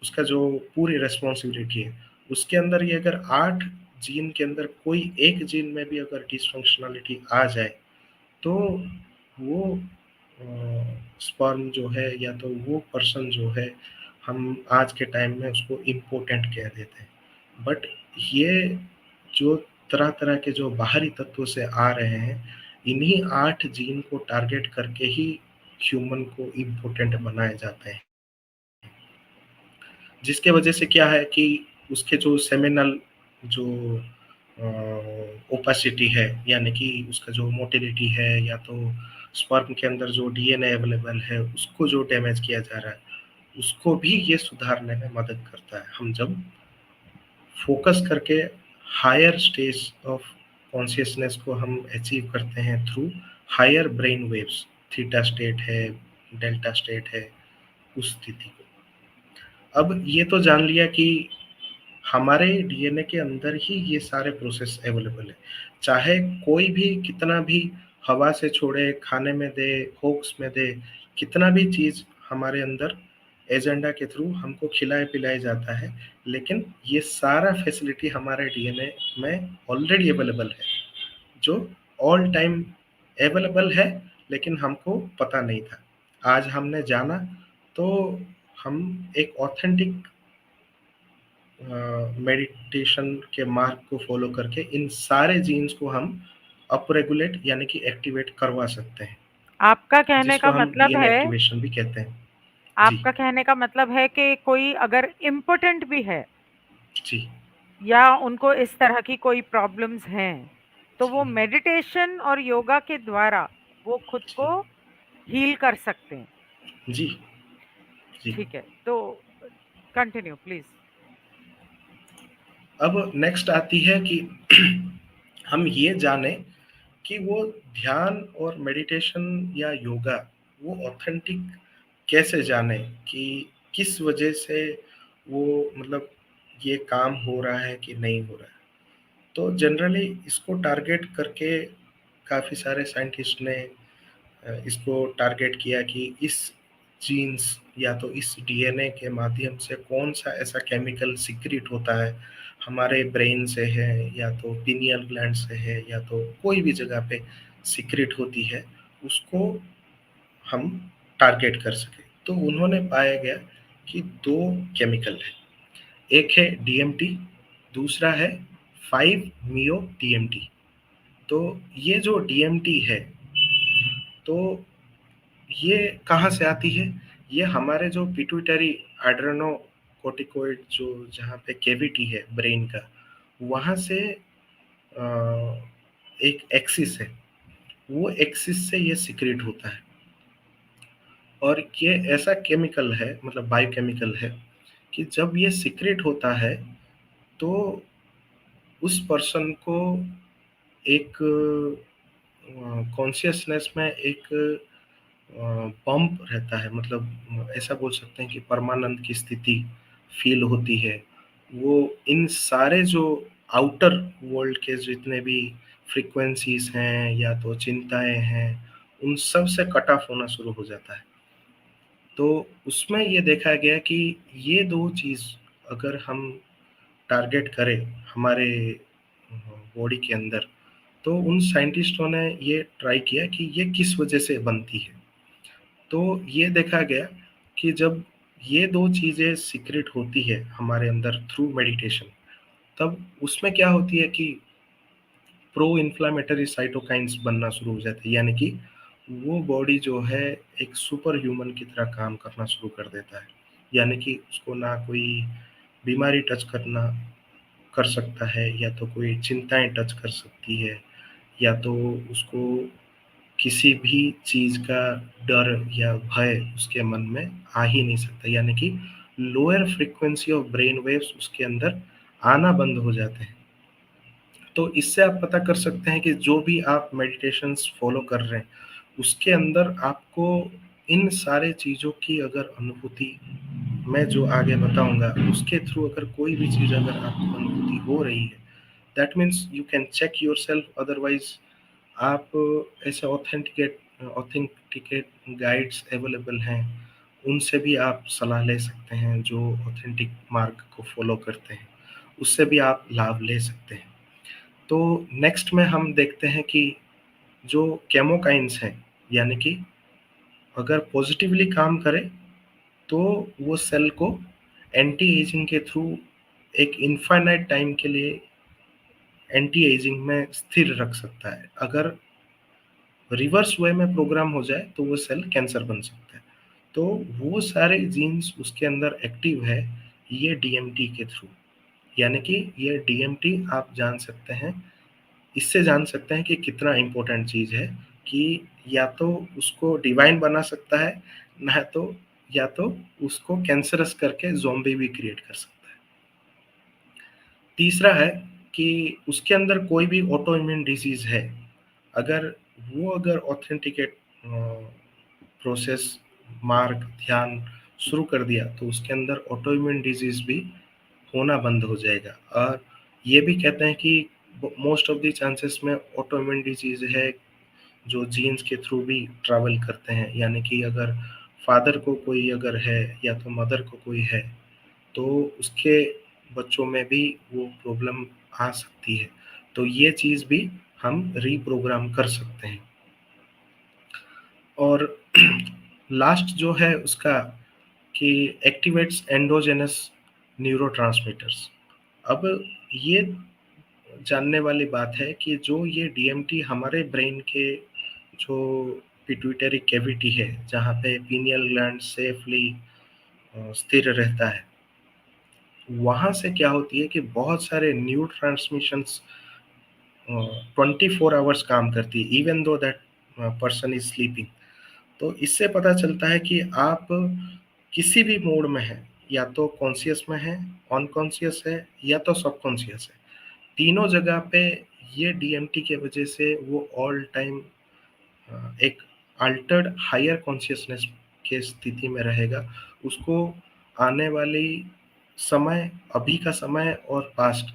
उसका जो पूरी रिस्पॉन्सिबिलिटी है, उसके अंदर ये अगर 8 जीन के अंदर कोई एक जीन में भी अगर डिसफंक्शनलिटी आ जाए, तो वो स्पर्म जो है या तो वो पर्सन जो है, हम आज के टाइम में उसको इम्पोर्टेंट कह देते हैं। बट ये जो तरह-तरह के जो बाहरी तत्वों से आ रहे हैं, इन्हीं 8 जीन को टारगेट करके ही ह्यूमन को इम्पोर्टेंट बनाए जाते हैं। जिसके वजह से क्या है कि उसके जो सेमिनल जो ओपेसिटी है, यानी कि उसका जो मोटिलिटी है, या तो स्पर्म के अंदर जो डीएनए अवेलेबल है उसको जो डैमेज किया जा रहा है, उसको भी ये सुधारने में मदद करता है। हम जब फोकस करके हायर स्टेज ऑफ कॉन्शियसनेस को हम अचीव करते हैं through higher brain waves, theta state है, डेल्टा स्टेट है, उस स्थिति को। अब ये तो जान लिया कि हमारे डीएनए के अंदर ही ये सारे प्रोसेस अवेलेबल है। चाहे कोई भी कितना भी हवा से छोड़े, खाने में दे, होक्स में दे, कितना भी चीज़ हमारे अंदर एजेंडा के थ्रू हमको खिलाए-पिलाया जाता है, लेकिन ये सारा फैसिलिटी हमारे डीएनए में ऑलरेडी अवेलेबल है, जो ऑल टाइम अवेलेबल है, लेकिन हमको पता नहीं था। आज हमने जाना, तो हम एक ऑथेंटिक मेडिटेशन के मार्ग को फॉलो करके इन सारे जीन्स को हम अप रेगुलेट यानी कि एक्टिवेट करवा सकते हैं, आपका कहने जिसको का हम मतलब डीएनए है एक्टिवेशन भी कहते हैं। जी, आपका कहने का मतलब है कि कोई अगर इम्पोर्टेंट भी है जी, या उनको इस तरह की कोई प्रॉब्लम्स हैं, तो वो जी, मेडिटेशन और योगा के द्वारा वो खुद जी, को हील कर सकते हैं। जी, जी। ठीक है, तो कंटिन्यू प्लीज़। अब नेक्स्ट आती है कि हम ये जाने कि वो ध्यान और मेडिटेशन या योगा वो ऑथेंटिक कैसे जाने, कि किस वजह से वो मतलब ये काम हो रहा है कि नहीं हो रहा है। तो जनरली इसको टारगेट करके काफ़ी सारे साइंटिस्ट ने इसको टारगेट किया कि इस जीन्स या तो इस डीएनए के माध्यम से कौन सा ऐसा केमिकल सीक्रेट होता है हमारे ब्रेन से है, या तो पिनियल ग्लैंड से है, या तो कोई भी जगह पे सीक्रेट होती है, उसको हम टारगेट कर सके। तो उन्होंने पाया गया कि दो केमिकल है, एक है डीएमटी, दूसरा है 5-MeO डीएमटी। तो ये जो डीएमटी है, तो ये कहाँ से आती है? ये हमारे जो पिट्यूटरी एड्रेनोकोर्टिकोइड जो जहाँ पे कैविटी है ब्रेन का, वहाँ से एक एक्सिस है, वो एक्सिस से ये सीक्रेट होता है। और ये ऐसा केमिकल है, मतलब बायोकेमिकल है, कि जब ये सीक्रेट होता है, तो उस पर्सन को एक कॉन्शियसनेस में एक बम्प रहता है, मतलब ऐसा बोल सकते हैं कि परमानंद की स्थिति फील होती है। वो इन सारे जो आउटर वर्ल्ड के जितने भी फ्रीक्वेंसीज हैं या तो चिंताएं हैं, उन सब से कट ऑफ होना शुरू हो जाता है। तो उसमें ये देखा गया कि ये दो चीज़ अगर हम टारगेट करें हमारे बॉडी के अंदर, तो उन साइंटिस्टों ने ये ट्राई किया कि ये किस वजह से बनती है। तो ये देखा गया कि जब ये 2 चीज़ें सीक्रेट होती है हमारे अंदर थ्रू मेडिटेशन, तब उसमें क्या होती है कि प्रो इन्फ्लेमेटरी साइटोकाइन्स बनना शुरू हो जाते हैं, यानी कि वो बॉडी जो है एक सुपर ह्यूमन की तरह काम करना शुरू कर देता है। यानी कि उसको ना कोई बीमारी टच करना कर सकता है, या तो कोई चिंताएँ टच कर सकती है, या तो उसको किसी भी चीज़ का डर या भय उसके मन में आ ही नहीं सकता, यानी कि lower frequency of brain waves उसके अंदर आना बंद हो जाते हैं। तो इससे आप पता कर सकते हैं कि जो भी आप मेडिटेशंस फॉलो कर रहे हैं, उसके अंदर आपको इन सारे चीज़ों की अगर अनुभूति, मैं जो आगे बताऊँगा, उसके थ्रू अगर कोई भी चीज़ अगर आपको अनुभूति हो रही है, that means you can check yourself, otherwise आप ऐसे ऑथेंटिकेट गाइड्स अवेलेबल हैं, उनसे भी आप सलाह ले सकते हैं जो ऑथेंटिक मार्ग को फॉलो करते हैं, उससे भी आप लाभ ले सकते हैं। तो नेक्स्ट में हम देखते हैं कि जो केमोकाइन्स हैं, यानी कि अगर पॉजिटिवली काम करे तो वो सेल को एंटी एजिंग के थ्रू एक इनफाइनाइट टाइम के लिए एंटी एजिंग में स्थिर रख सकता है। अगर रिवर्स वे में प्रोग्राम हो जाए तो वो सेल कैंसर बन सकता है। तो वो सारे जीन्स उसके अंदर एक्टिव है ये डीएमटी के थ्रू, यानी कि ये डीएमटी आप जान सकते हैं, इससे जान सकते हैं कि कितना इम्पोर्टेंट चीज़ है, कि या तो उसको डिवाइन बना सकता है, ना तो या तो उसको कैंसरस करके ज़ॉम्बी भी क्रिएट कर सकता है। तीसरा है कि उसके अंदर कोई भी ऑटो इम्यून डिजीज़ है, अगर वो अगर ऑथेंटिकेट प्रोसेस, मार्ग, ध्यान शुरू कर दिया तो उसके अंदर ऑटो इम्यून डिजीज़ भी होना बंद हो जाएगा। और ये भी कहते हैं कि मोस्ट ऑफ द चांसेस में ऑटो इम्यून डिजीज़ है जो जीन्स के थ्रू भी ट्रैवल करते हैं, यानी कि अगर फादर को कोई अगर है या तो मदर को कोई है, तो उसके बच्चों में भी वो प्रॉब्लम आ सकती है। तो ये चीज़ भी हम रीप्रोग्राम कर सकते हैं। और लास्ट जो है उसका कि एक्टिवेट्स एंडोजेनस न्यूरोट्रांसमीटर्स। अब ये जानने वाली बात है कि जो ये डीएमटी हमारे ब्रेन के जो पिट्यूटरी कैविटी है, जहाँ पे पीनियल ग्लैंड सेफली स्थिर रहता है, वहाँ से क्या होती है कि बहुत सारे न्यूरो ट्रांसमिशंस 24 आवर्स काम करती है, even though that person is sleeping. तो इससे पता चलता है कि आप किसी भी मोड में हैं, या तो कॉन्शियस में हैं, अनकॉन्शियस है, या तो सबकॉन्शियस है। तीनों जगह पे ये डीएमटी की वजह से वो ऑल टाइम एक अल्टर्ड हायर कॉन्शियसनेस के स्थिति में रहेगा। उसको आने वाली समय, अभी का समय और पास्ट,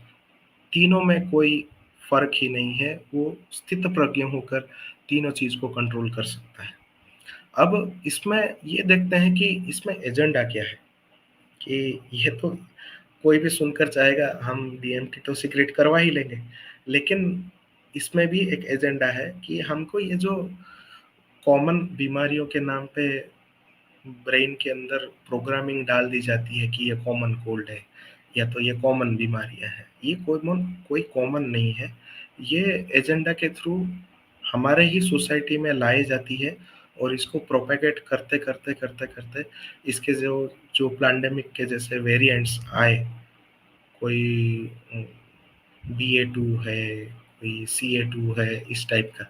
तीनों में कोई फ़र्क ही नहीं है। वो स्थित प्रज्ञ होकर तीनों चीज़ को कंट्रोल कर सकता है। अब इसमें ये देखते हैं कि इसमें एजेंडा क्या है, कि ये तो कोई भी सुनकर चाहेगा हम डीएमटी तो सीक्रेट करवा ही लेंगे, लेकिन इसमें भी एक एजेंडा है कि हमको ये जो कॉमन बीमारियों के नाम पे ब्रेन के अंदर प्रोग्रामिंग डाल दी जाती है कि ये कॉमन कोल्ड है या तो ये कॉमन बीमारियां हैं, ये कोई कॉमन नहीं है। ये एजेंडा के थ्रू हमारे ही सोसाइटी में लाई जाती है, और इसको प्रोपेगेट करते करते करते करते इसके जो जो पैंडेमिक के जैसे वेरिएंट्स आए, कोई BA2 है, कोई CA2 है, इस टाइप का।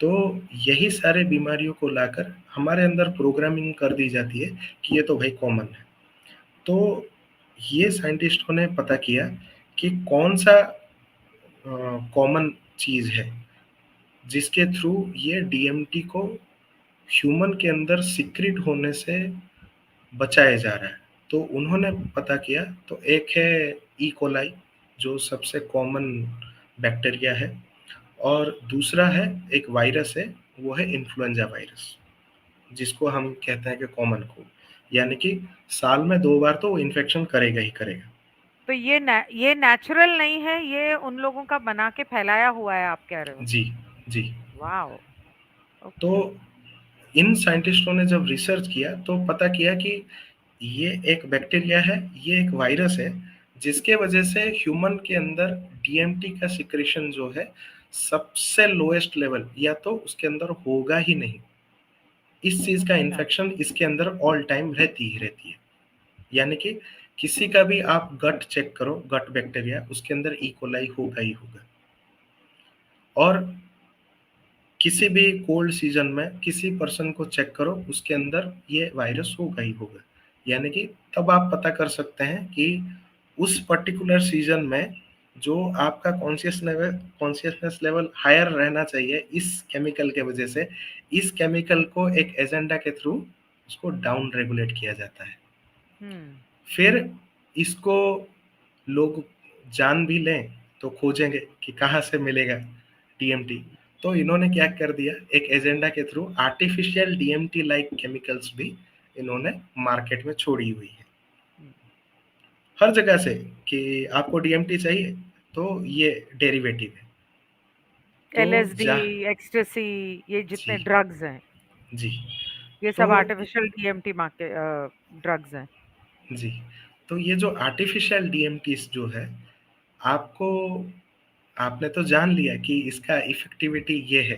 तो यही सारे बीमारियों को लाकर हमारे अंदर प्रोग्रामिंग कर दी जाती है कि ये तो भाई कॉमन है। तो ये साइंटिस्टों ने पता किया कि कौन सा कॉमन चीज़ है जिसके थ्रू ये डीएमटी को ह्यूमन के अंदर सीक्रेट होने से बचाया जा रहा है। तो उन्होंने पता किया, तो एक है ई कोलाई, जो सबसे कॉमन बैक्टीरिया है, और दूसरा है एक वायरस है, वो है इन्फ्लुएंजा वायरस, जिसको हम कहते हैं कि कॉमन कोल्ड, यानी कि साल में 2 बार तो वो इन्फेक्शन करेगा ही करेगा। तो ये नेचुरल नहीं है, ये उन लोगों का बना के फैलाया हुआ है, आप कह रहे हो? जी, जी। वाओ! तो ओके। इन साइंटिस्टों ने जब रिसर्च किया तो पता किया कि ये एक बैक्टीरिया है, ये एक वायरस है, जिसके वजह से ह्यूमन के अंदर डीएमटी का सिक्रेशन जो है सबसे लोएस्ट लेवल, या तो उसके अंदर होगा ही नहीं। इस चीज का अच्छा। इन्फेक्शन इसके अंदर ऑल टाइम रहती ही रहती है। यानी कि किसी का भी आप गट चेक करो, गट बैक्टीरिया, उसके अंदर ई कोलाई होगा ही होगा। और किसी भी कोल्ड सीजन में किसी पर्सन को चेक करो, उसके अंदर ये वायरस होगा ही होगा। यानी कि तब आप पता कर सकते हैं कि उस पर्टिकुलर सीजन में जो आपका कॉन्शियसनेस लेवल हायर रहना चाहिए इस केमिकल के वजह से, इस केमिकल को एक एजेंडा के थ्रू उसको डाउन रेगुलेट किया जाता है। हम्म। फिर इसको लोग जान भी लें तो खोजेंगे कि कहाँ से मिलेगा डीएमटी। तो इन्होंने क्या कर दिया, एक एजेंडा के through artificial DMT like chemicals भी इन्होंने मार्केट में छोड़ी हुई है हर जगह से, कि आपको डीएमटी चाहिए तो ये डेरिवेटिव है। तो एलएसडी, जा एक्सटेसी, ये जितने जी ड्रग्स हैं, जी ये तो सब आर्टिफिशियल डीएमटी मार्के ड्रग्स हैं। जी तो ये जो आर्टिफिशियल डीएमटी जो है, आपको आपने तो जान लिया कि इसका इफेक्टिविटी ये है,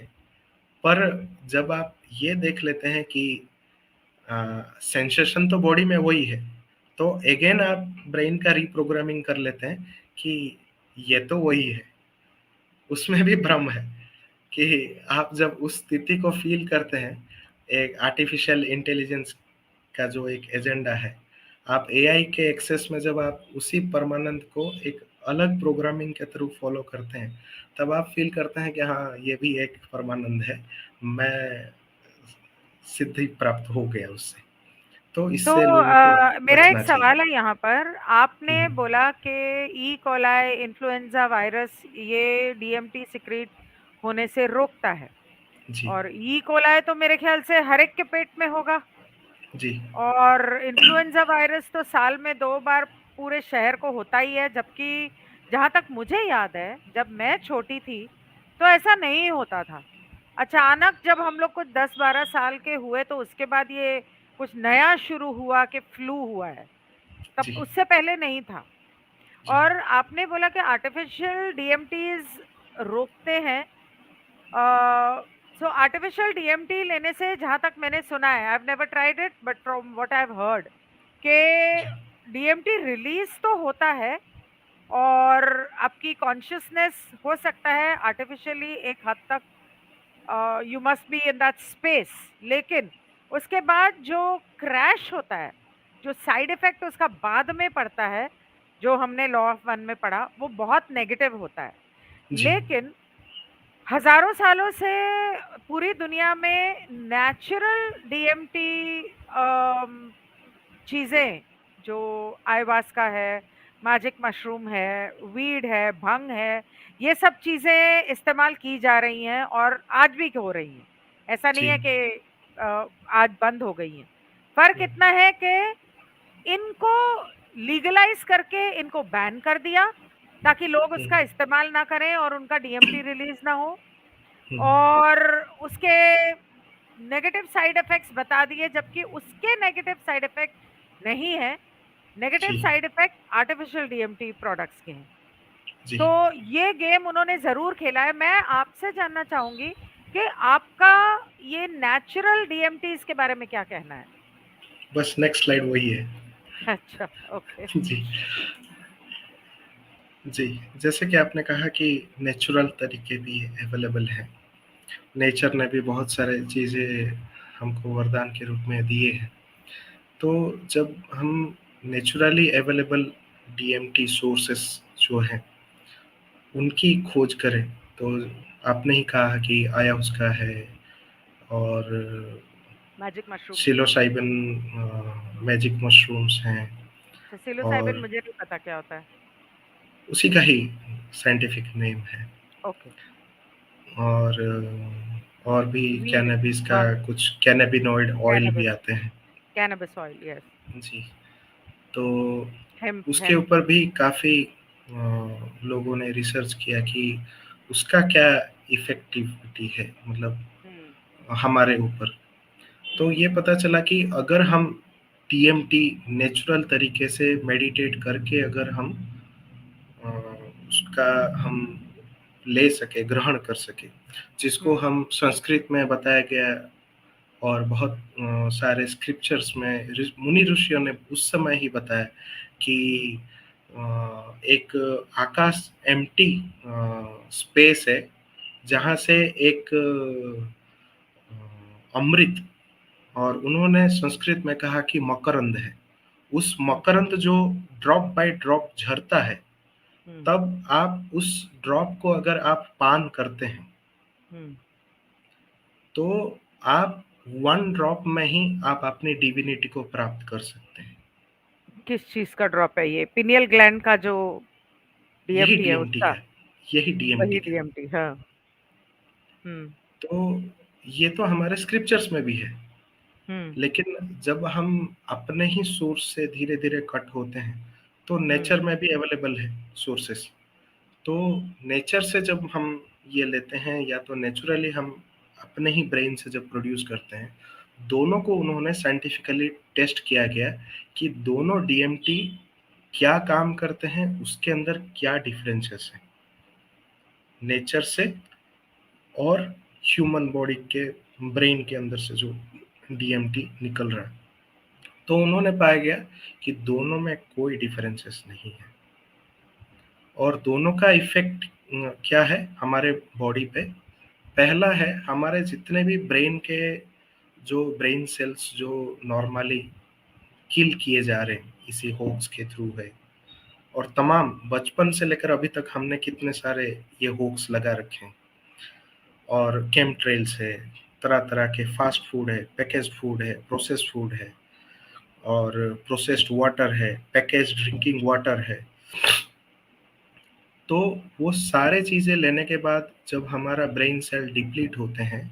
पर जब आप ये देख लेते हैं कि सेंसेशन तो बॉडी में वही है, तो अगेन आप ब्रेन का रिप्रोग्रामिंग कर लेते हैं कि ये तो वही है। उसमें भी भ्रम है कि आप जब उस स्थिति को फील करते हैं, एक आर्टिफिशियल इंटेलिजेंस का जो एक एजेंडा है, आप एआई के एक्सेस में जब आप उसी परमानंद को एक अलग प्रोग्रामिंग के थ्रू फॉलो करते हैं, तब आप फील करते हैं कि हाँ ये भी एक परमानंद है, मैं सिद्धि प्राप्त हो गया उससे। तो तो इससे लोगों को मेरा एक बचना चाहिए। सवाल है यहाँ पर, आपने हम्म, बोला कि ई कोलाई इन्फ्लुएंजा वायरस ये डीएमटी सिक्रीट होने से रोकता है, जी और ई कोलाई तो मेरे ख्याल से हर एक के पेट में होगा, जी और इन्फ्लुएंजा वायरस तो साल में 2 बार पूरे शहर को होता ही है, जबकि जहाँ तक मुझे याद है जब मैं छोटी थी तो ऐसा नहीं होता था। अचानक जब हम लोग कुछ 10-12 साल के हुए तो उसके बाद ये कुछ नया शुरू हुआ कि फ्लू हुआ है, तब जी उससे पहले नहीं था। जी और आपने बोला कि आर्टिफिशियल डीएमटीज रोकते हैं। सो आर्टिफिशियल डीएमटी लेने से, जहां तक मैंने सुना है, I have never tried it but from what I have heard, के डीएमटी रिलीज तो होता है और आपकी कॉन्शियसनेस हो सकता है आर्टिफिशियली एक हद तक, you must be in that space, लेकिन उसके बाद जो क्रैश होता है, जो साइड इफेक्ट उसका बाद में पड़ता है, जो हमने लॉ ऑफ वन में पढ़ा, वो बहुत नेगेटिव होता है। जी लेकिन हजारों सालों से पूरी दुनिया में नेचुरल डीएमटी चीजें, जो ayahuasca है, मैजिक मशरूम है, वीड है, भंग है, ये सब चीजें इस्तेमाल की जा रही हैं और आज भी हो रही हैं। ऐसा नहीं जी है कि आज बंद हो गई हैं। फर्क इतना है कि इनको लीगलाइज करके इनको बैन कर दिया ताकि लोग हम्म, उसका इस्तेमाल ना करें और उनका डीएमटी रिलीज ना हो, हम्म, और उसके नेगेटिव साइड इफेक्ट्स बता दिए, जबकि उसके नेगेटिव साइड इफेक्ट नहीं है। नेगेटिव जी side effect artificial DMT products के हैं। जी तो ये गेम उन्होंने जरूर खेला है। मैं आपसे जानना चाहूंगी कि आपका ये नेचुरल डीएमटीज के बारे में क्या कहना है? बस नेक्स्ट स्लाइड वही है। अच्छा, ओके। जी जी जैसे कि आपने कहा कि नेचुरल तरीके भी अवेलेबल हैं, नेचर ने भी बहुत सारे चीज़ें हमको वरदान के रूप में दिए हैं। तो जब हम नेचुरली अवेलेबल डीएमटी सोर्सेस जो हैं उनकी खोज करें, तो आपने ही कहा कि आया उसका है, और मैजिक मशरूम है। सिलोसाइबिन मैजिक मशरूम्स हैं, अच्छा, सिलोसाइबिन और मुझे नहीं पता क्या होता है। उसी का ही साइंटिफिक नेम है। ओके। और और भी वीड, कैनबिस का भंग, कुछ कैनाबिनॉइड ऑयल भी कैनबिस, आते हैं। Cannabis oil, yes. जी तो हेम्प, उसके हेम्प। ऊपर भी काफ़ी लोगों ने रिसर्च किया कि उसका क्या इफेक्टिविटी है, मतलब हम्म। हमारे ऊपर। तो हम्म। ये पता चला कि अगर हम टीएमटी नेचुरल तरीके से मेडिटेट करके अगर हम उसका हम ले सके, ग्रहण कर सके, जिसको हम्म। हम संस्कृत में बताया गया, और बहुत सारे स्क्रिप्चर्स में मुनि ऋषियों ने उस समय ही बताया कि एक आकाश एम्प्टी स्पेस है जहाँ से एक अमृत, और उन्होंने संस्कृत में कहा कि मकरंद है, उस हुँ, मकरंद जो ड्रॉप बाय ड्रॉप झरता है, हुँ, तब आप उस ड्रॉप को अगर आप पान करते हैं, हुँ। तो आप वन ड्रॉप में ही आप अपनी डिविनिटी को प्राप्त कर सकते हैं। किस चीज़ का ड्रॉप है ये? पिनियल ग्लैंड का जो यही डीएमटी है डीएमटी उसका? है, यही डीएमटी वही है। डीएमटी, हाँ। हुँ, तो ये तो हमारे स्क्रिप्चर्स में भी है, हुँ, लेकिन जब हम अपने ही सोर्स से धीरे-धीरे कट होते हैं, तो हुँ, नेचर में भी अवेलेबल है सोर्सेस। तो नेचर से जब हम ये लेते हैं, या तो नेचुरली हम अपने ही ब्रेन से जब प्रोड्यूस करते हैं, दोनों को उन्होंने साइंटिफिकली टेस्ट किया गया कि दोनों डीएमटी क्या काम करते हैं, उसके अंदर क्या डिफरेंसेस हैं नेचर से और ह्यूमन बॉडी के ब्रेन के अंदर से जो डीएमटी निकल रहा है। तो उन्होंने पाया गया कि दोनों में कोई डिफरेंसेस नहीं है, और दोनों का इफेक्ट क्या है हमारे बॉडी पे। पहला है, हमारे जितने भी ब्रेन के जो ब्रेन सेल्स जो नॉर्मली किल किए जा रहे हैं इसी होक्स के थ्रू है, और तमाम बचपन से लेकर अभी तक हमने कितने सारे ये होक्स लगा रखे हैं, और केमट्रेल्स है, तरह तरह के फास्ट फूड है, पैकेज्ड फूड है, प्रोसेस्ड फूड है, और प्रोसेस्ड वाटर है, पैकेज्ड ड्रिंकिंग वाटर है। तो वो सारे चीज़ें लेने के बाद जब हमारा ब्रेन सेल डिप्लीट होते हैं,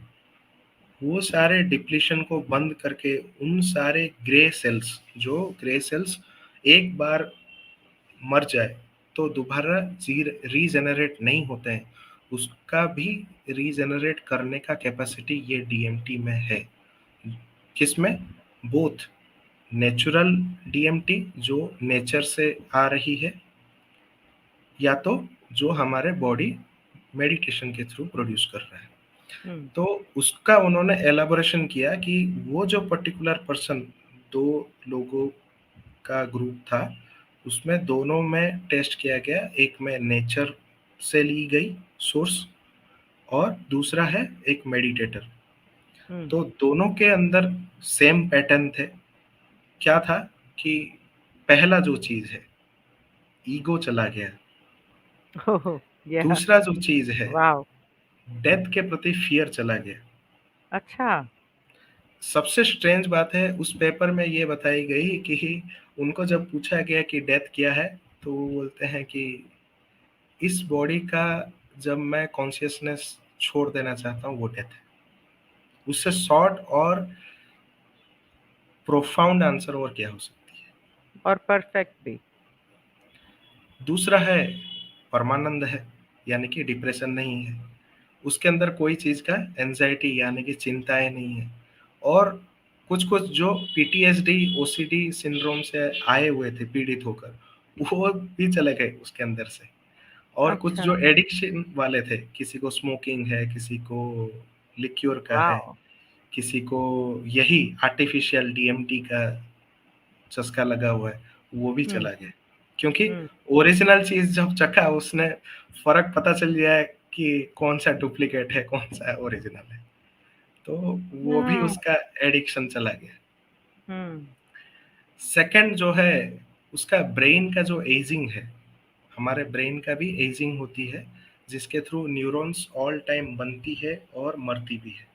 वो सारे डिप्लीशन को बंद करके उन सारे ग्रे सेल्स एक बार मर जाए तो दोबारा रीजेनरेट नहीं होते हैं, उसका भी रीजेनरेट करने का कैपेसिटी ये डीएमटी में है। किसमें? बोथ नेचुरल डीएमटी जो नेचर से आ रही है, या तो जो हमारे बॉडी मेडिटेशन के थ्रू प्रोड्यूस कर रहा है। हुँ, तो उसका उन्होंने एलाबोरेशन किया कि वो जो पर्टिकुलर पर्सन, दो लोगों का ग्रुप था, उसमें दोनों में टेस्ट किया गया, एक में नेचर से ली गई सोर्स, और दूसरा है एक मेडिटेटर। हुँ। तो दोनों के अंदर सेम पैटर्न थे। क्या था कि पहला जो चीज है, ईगो चला गया। ओह! याह दूसरा जो चीज है, वॉव! डेथ के प्रति फियर चला गया। अच्छा, सबसे स्ट्रेंज बात है, उस पेपर में ये बताई गई कि उनको जब पूछा गया कि डेथ क्या है, तो वो बोलते हैं कि इस बॉडी का जब मैं कॉन्शियसनेस छोड़ देना चाहता हूँ, वो डेथ है। उससे शॉर्ट और प्रोफाउंड आंसर और क्या हो सकती है। और परफेक्ट भी। दूसरा है परमानंद है, यानी कि डिप्रेशन नहीं है, उसके अंदर कोई चीज का एंजाइटी यानी कि चिंताएं नहीं है। और कुछ कुछ जो पीटीएसडी ओसीडी सिंड्रोम से आए हुए थे पीड़ित होकर, वो भी चले गए उसके अंदर से। और कुछ अच्छा, जो एडिक्शन वाले थे, किसी को स्मोकिंग है, किसी को लिक्योर का है, वॉव! किसी को यही आर्टिफिशियल डीएमटी का चस्का लगा हुआ है, वो भी हुँ, चला गया। क्योंकि हुँ, ओरिजिनल चीज जब चखा, उसने फर्क पता चल गया है कि कौन सा डुप्लीकेट है, कौन सा ओरिजिनल है। तो वो भी हुँ, उसका एडिक्शन चला गया। हुँ, सेकंड जो है, उसका ब्रेन का जो एजिंग है, हमारे ब्रेन का भी एजिंग होती है, जिसके थ्रू न्यूरॉन्स ऑल टाइम बनती है और मरती भी है।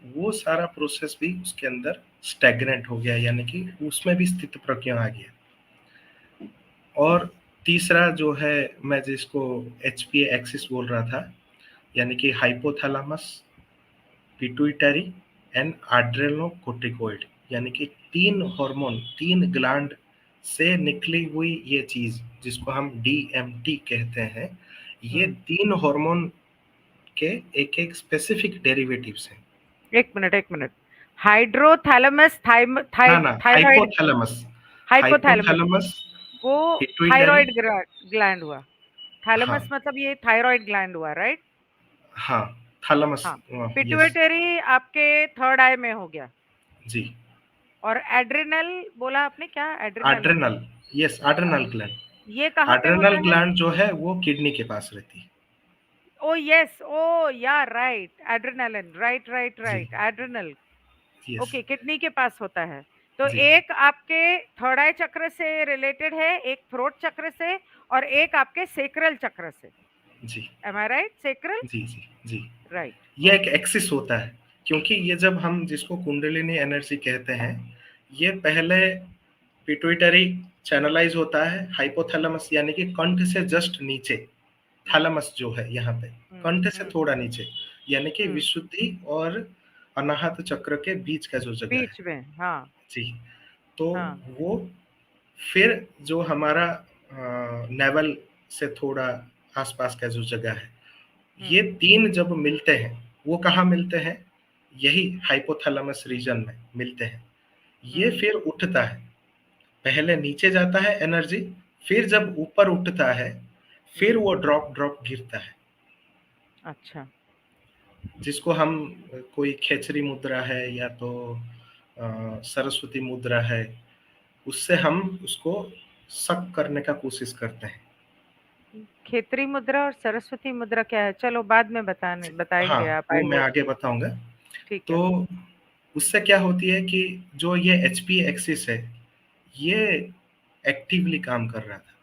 वो सारा प्रोसेस भी उसके अंदर स्टैग्नेंट हो गया, यानी कि उसमें भी स्थित प्रज्ञा आ गया। और तीसरा जो है, मैं जिसको एचपीए एक्सिस बोल रहा था, यानी कि हाइपोथैलेमस, पिट्यूटरी एंड एड्रेनोकोर्टिकोइड, यानी कि तीन हार्मोन, तीन ग्लैंड से निकली हुई ये चीज जिसको हम डीएमटी कहते हैं, ये हुँ। तीन हार्मोन के एक एक स्पेसिफिक डेरिवेटिव्स हैं। 1 मिनट, 1 मिनट। हाइड्रोथैलेमस ना ना, थायरॉइड हाइपोथैलेमस, हाइपोथैलेमस हाइपोथैलेमस, वो पिट्यूटरी। थायरॉइड ग्लैंड हुआ। हाँ थैलेमस मतलब ये थायरॉइड ग्लैंड हुआ, राइट? हाँ, थैलेमस। हाँ। यस। पिट्यूटरी आपके थर्ड आई में हो गया। जी। और एड्रिनल बोला आपने क्या? एड्रिनल? आड्रेनल। यस, अ, आड्रेनल ग्लैंड। ये कहाँ पे होता आड्रेनल है? ग्लैंड जो है वो किडनी के पास रहती है। ओ yes, oh yeah right, adrenaline, right right जी, right, adrenal. Yes, okay, kidney के पास होता है। तो जी, एक आपके थर्ड आई चक्र से रिलेटेड है, एक थ्रोट चक्र से, और एक आपके सेक्रल चक्र से। जी, एम आई राइट? सेक्रल, जी, जी, जी। राइट, ये एक ओके। एक्सिस होता है, क्योंकि ये जब हम जिसको कुंडलिनी एनर्जी कहते हैं, ये पहले पिट्यूटरी चैनलाइज होता है, हाइपोथैलेमस यानी कि कंठ से जस्ट नीचे, हम्म थैलेमस जो है यहाँ पे, हम्म कंठ से हम्म थोड़ा नीचे, यानी कि हम्म, विशुद्धि और अनाहत चक्र के बीच का जो जगह है। बीच में, हाँ जी, तो हाँ। वो फिर जो हमारा नेवल से थोड़ा आसपास का जो जगह है, ये हम्म तीन जब मिलते हैं, वो कहाँ मिलते हैं? यही हाइपोथैलेमस रीजन में मिलते हैं। ये हम्म फिर उठता है, पहले नीचे जाता है एनर्जी, फिर जब ऊपर उठता है, फिर हम्म, वो ड्रॉप ड्रॉप गिरता है, अच्छा। जिसको हम कोई खेचरी मुद्रा है या तो सरस्वती मुद्रा है, उससे हम उसको सक करने का कोशिश करते हैं। खेतरी मुद्रा और सरस्वती मुद्रा क्या है? चलो बाद में बताने हाँ, बताएंगे आप, वो आई मैं होप। आगे बताऊंगा। ठीक तो है। उससे क्या होती है कि जो ये एचपी एक्सिस है, ये एक्टिवली काम कर रहा था।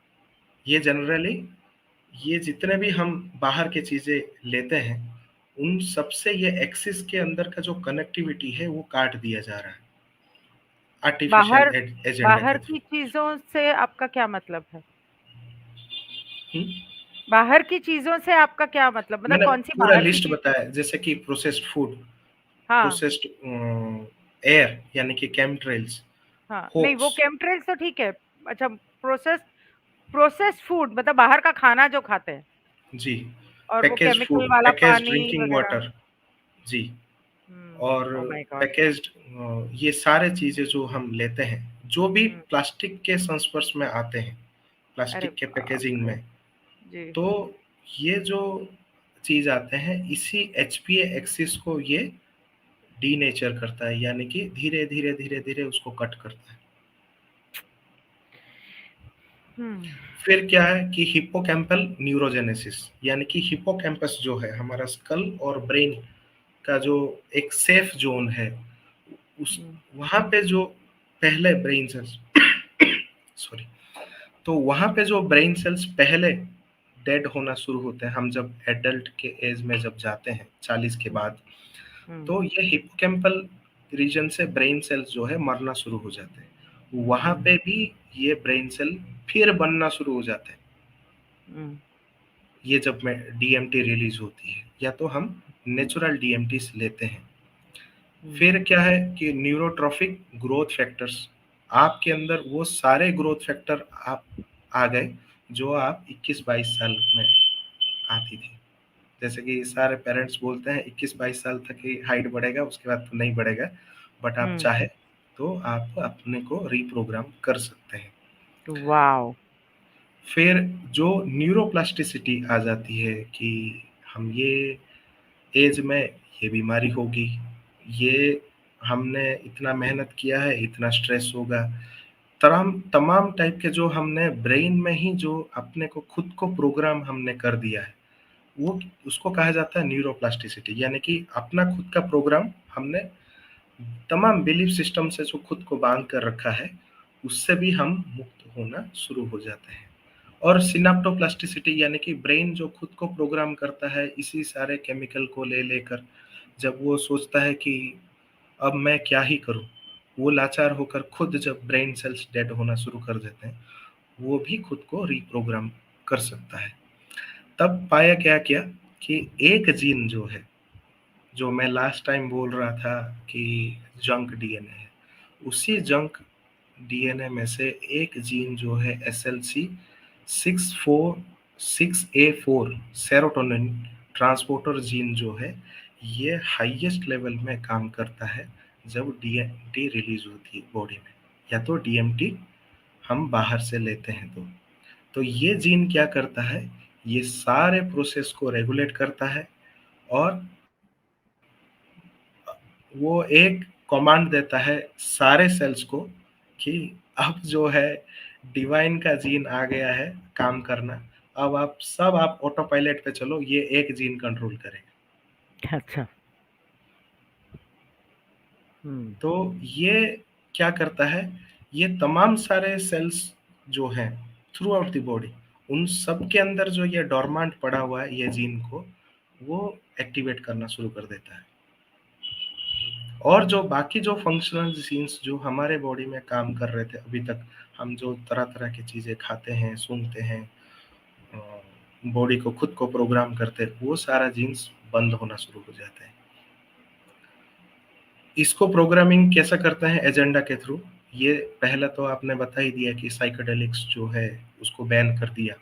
ये जनरली, ये जितने भी हम बाहर के चीजें लेते हैं, उन सबसे ये एक्सिस के अंदर का जो कनेक्टिविटी है वो काट दिया जा रहा है आर्टिफिशियल बाहर एजेंडा के बाहर थ्रू। की चीजों से आपका क्या मतलब है? हम्म? बाहर की चीजों से आपका क्या मतलब मैंने कौन सी पूरा बाहर की लिस्ट चीजें? बताया, जैसे कि प्रोसेस्ड फूड, हाँ प्रोसेस्ड एयर यानी कि केमट्रेल्स, हाँ, नहीं वो होप्स। केमट्रेल्स तो ठीक है। अच्छा, प्रोसेस्ड फूड मतलब बाहर का खाना जो खाते हैं, जी, और वो पैकेज्ड केमिकल फूड, वाला पैकेज्ड पानी ड्रिंकिंग वगैरह। वाटर। जी, और ओ माय गॉड। पैकेज्ड, ये सारे चीजें जो हम लेते हैं, जो भी हम्म, प्लास्टिक के संस्पर्श में आते हैं, अरे प्लास्टिक के बाप पैकेजिंग रे। में, जी। तो ये जो चीज आते हैं, इसी एचपीए एक्सिस को ये डीनेचर करता है, यानी कि धीरे धीरे धीरे धीरे उसको कट करता है। हम्म फिर क्या है कि हिप्पोकैम्पल न्यूरोजेनेसिस, यानी कि हिप्पोकैम्पस जो है हमारा स्कल और ब्रेन का जो एक सेफ जोन है, उस हम्म वहां पे जो पहले ब्रेन सेल्स सॉरी, तो वहां पे जो ब्रेन सेल्स पहले डेड होना शुरू होते हैं, हम जब एडल्ट के एज में जब जाते हैं 40 के हम्म बाद, हम्म तो ये हिप्पोकैम्पल रीजन से ब्रेन सेल्स जो है मरना शुरू हो जाते हैं, वहां हम्म पे भी ये ब्रेन सेल फिर बनना शुरू हो जाते हैं। हम्म ये जब में डीएमटी रिलीज होती है, या तो हम नेचुरल डीएमटी लेते हैं। हम्म फिर क्या है कि न्यूरोट्रॉफिक ग्रोथ फैक्टर्स, आपके अंदर वो सारे ग्रोथ फैक्टर आप आ गए जो आप 21-22 साल में आती थी। जैसे कि सारे पेरेंट्स बोलते हैं 21-22 साल तक ही हाइट बढ़ेगा, उसके बाद तो नहीं बढ़ेगा, बट आप हम्म, चाहे तो आप अपने को रिप्रोग्राम कर सकते हैं। वाओ। फिर जो न्यूरोप्लास्टिसिटी आ जाती है कि हम ये एज में ये बीमारी होगी, ये हमने इतना मेहनत किया है, इतना स्ट्रेस होगा, तमाम तमाम टाइप के जो हमने ब्रेन में ही जो अपने को खुद को प्रोग्राम हमने कर दिया है, वो उसको कहा जाता है न्यूरोप्लास्टिसिटी, यानी कि अपना खुद का प्रोग्राम हमने तमाम बिलीफ सिस्टम से जो खुद को बांध कर रखा है, उससे भी हम मुक्त होना शुरू हो जाते हैं। और सिनेप्टोप्लास्टिसिटी यानी कि ब्रेन जो खुद को प्रोग्राम करता है इसी सारे केमिकल को ले लेकर, जब वो सोचता है कि अब मैं क्या ही करूं, वो लाचार होकर खुद जब ब्रेन सेल्स डेड होना शुरू कर देते हैं, वो भी खुद को रिप्रोग्राम कर सकता है। तब पाया क्या क्या कि एक जीन जो है, जो मैं लास्ट टाइम बोल रहा था कि जंक डीएनए है, उसी जंक डीएनए में से एक जीन जो है SLC 646A4 serotonin transporter gene जो है, ये हाईएस्ट लेवल में काम करता है जब डीएमटी रिलीज होती है बॉडी में, या तो डीएमटी हम बाहर से लेते हैं तो ये जीन क्या करता है, ये सारे प्रोसेस को रेगुलेट करता है, और वो एक कमांड देता है सारे सेल्स को कि अब जो है डिवाइन का जीन आ गया है काम करना, अब आप ऑटो पायलट पे चलो, ये एक जीन कंट्रोल करेगा। अच्छा। हम्म। तो ये क्या करता है, ये तमाम सारे सेल्स जो हैं थ्रू आउट द बॉडी, उन सब के अंदर जो ये डोरमेंट पड़ा हुआ है ये जीन को, वो एक्टिवेट करना शुरू कर देता है। और जो बाकी जो फंक्शनल जीन्स जो हमारे बॉडी में काम कर रहे थे अभी तक, हम जो तरह तरह की चीजें खाते हैं, सूंघते हैं, बॉडी को खुद को प्रोग्राम करते हैं, वो सारा जीन्स बंद होना शुरू हो जाता है। इसको प्रोग्रामिंग कैसा करते हैं एजेंडा के थ्रू, ये पहले तो आपने बता ही दिया कि साइकेडेलिक्स जो है उसको बैन कर दिया,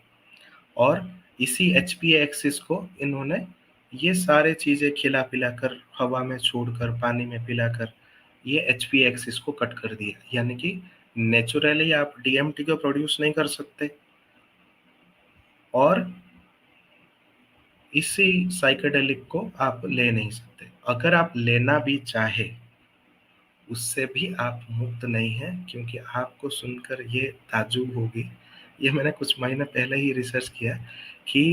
और इसी एचपीए एक्सिस को इन्होंने ये सारे चीजें खिला पिला कर, हवा में छोड़कर, पानी में पिलाकर, ये एचपीए एक्सिस को कट कर दिया। यानी कि नेचुरली आप डीएमटी को प्रोड्यूस नहीं कर सकते, और इसी साइकेडेलिक को आप ले नहीं सकते। अगर आप लेना भी चाहे, उससे भी आप मुक्त नहीं हैं, क्योंकि आपको सुनकर ये ताज्जुब होगी, ये मैंने कुछ महीने पहले ही रिसर्च किया कि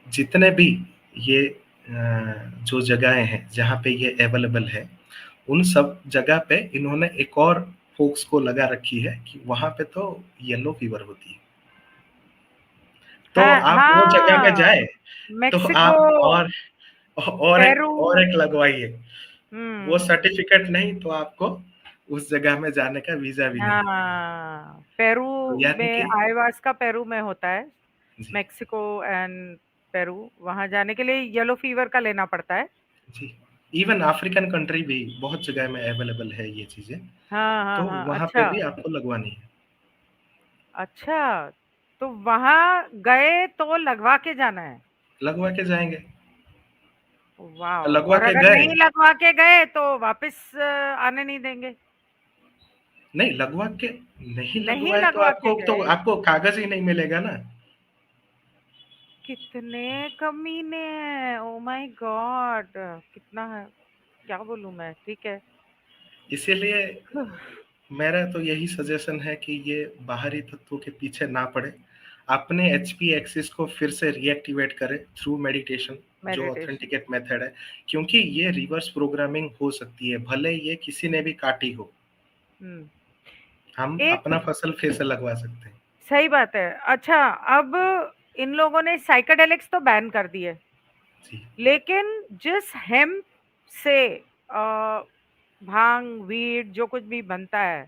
जितने भी ये जो जगहें हैं जहाँ पे ये अवेलेबल है, उन सब जगह पे इन्होंने एक और फोक्स को लगा रखी है कि वहां पे तो येलो फीवर होती है। तो हाँ, आप वो जगह पे हाँ, जाए तो मेक्सिको, आप पेरू। और एक लगवाइए, वो हम्म। सर्टिफिकेट नहीं तो आपको उस जगह में जाने का वीजा भी नहीं। हाँ, पेरू तो यानी में, कि आयवास का पेरू में होता है। जी, मेक्सिको एंड पेरू, वहां जाने के लिए येलो फीवर का लेना पड़ता है। जी, इवन अफ्रीकन कंट्री भी बहुत जगह में अवेलेबल है ये चीजें, हाँ, हाँ, तो हाँ। वहां पे अच्छा, भी आपको लगवानी है। अच्छा। तो वहां गए तो लगवा के जाना है। लगवा के जाएंगे, वाह! लगवा और के अगर गए, नहीं लगवा के गए तो वापस आने नहीं देंगे। नहीं लगवा के, नहीं नहीं लगवाए लगवा के तो गए, आपको कागज ही नहीं मिलेगा ना। कितने कमीने हैं। Oh my God! कितना है, क्या बोलूं मैं। ठीक है। इसीलिए मेरा तो यही सजेशन है कि ये बाहरी तत्वों के पीछे ना पड़े, अपने एचपी एक्सिस को फिर से रीएक्टिवेट करें थ्रू मेडिटेशन, जो मेडिटेशन। ऑथेंटिकेट मेथड है। क्योंकि ये रिवर्स प्रोग्रामिंग हो सकती है, भले ये किसी ने भी काटी हो, हम्म। हम एक, अपना फसल फिर से लगवा सकते हैं। सही बात है। अच्छा, अब इन लोगों ने साइकेडेलिक्स तो बैन कर दिए, जी, लेकिन जिस हेम्प से भांग, वीड, जो कुछ भी बनता है,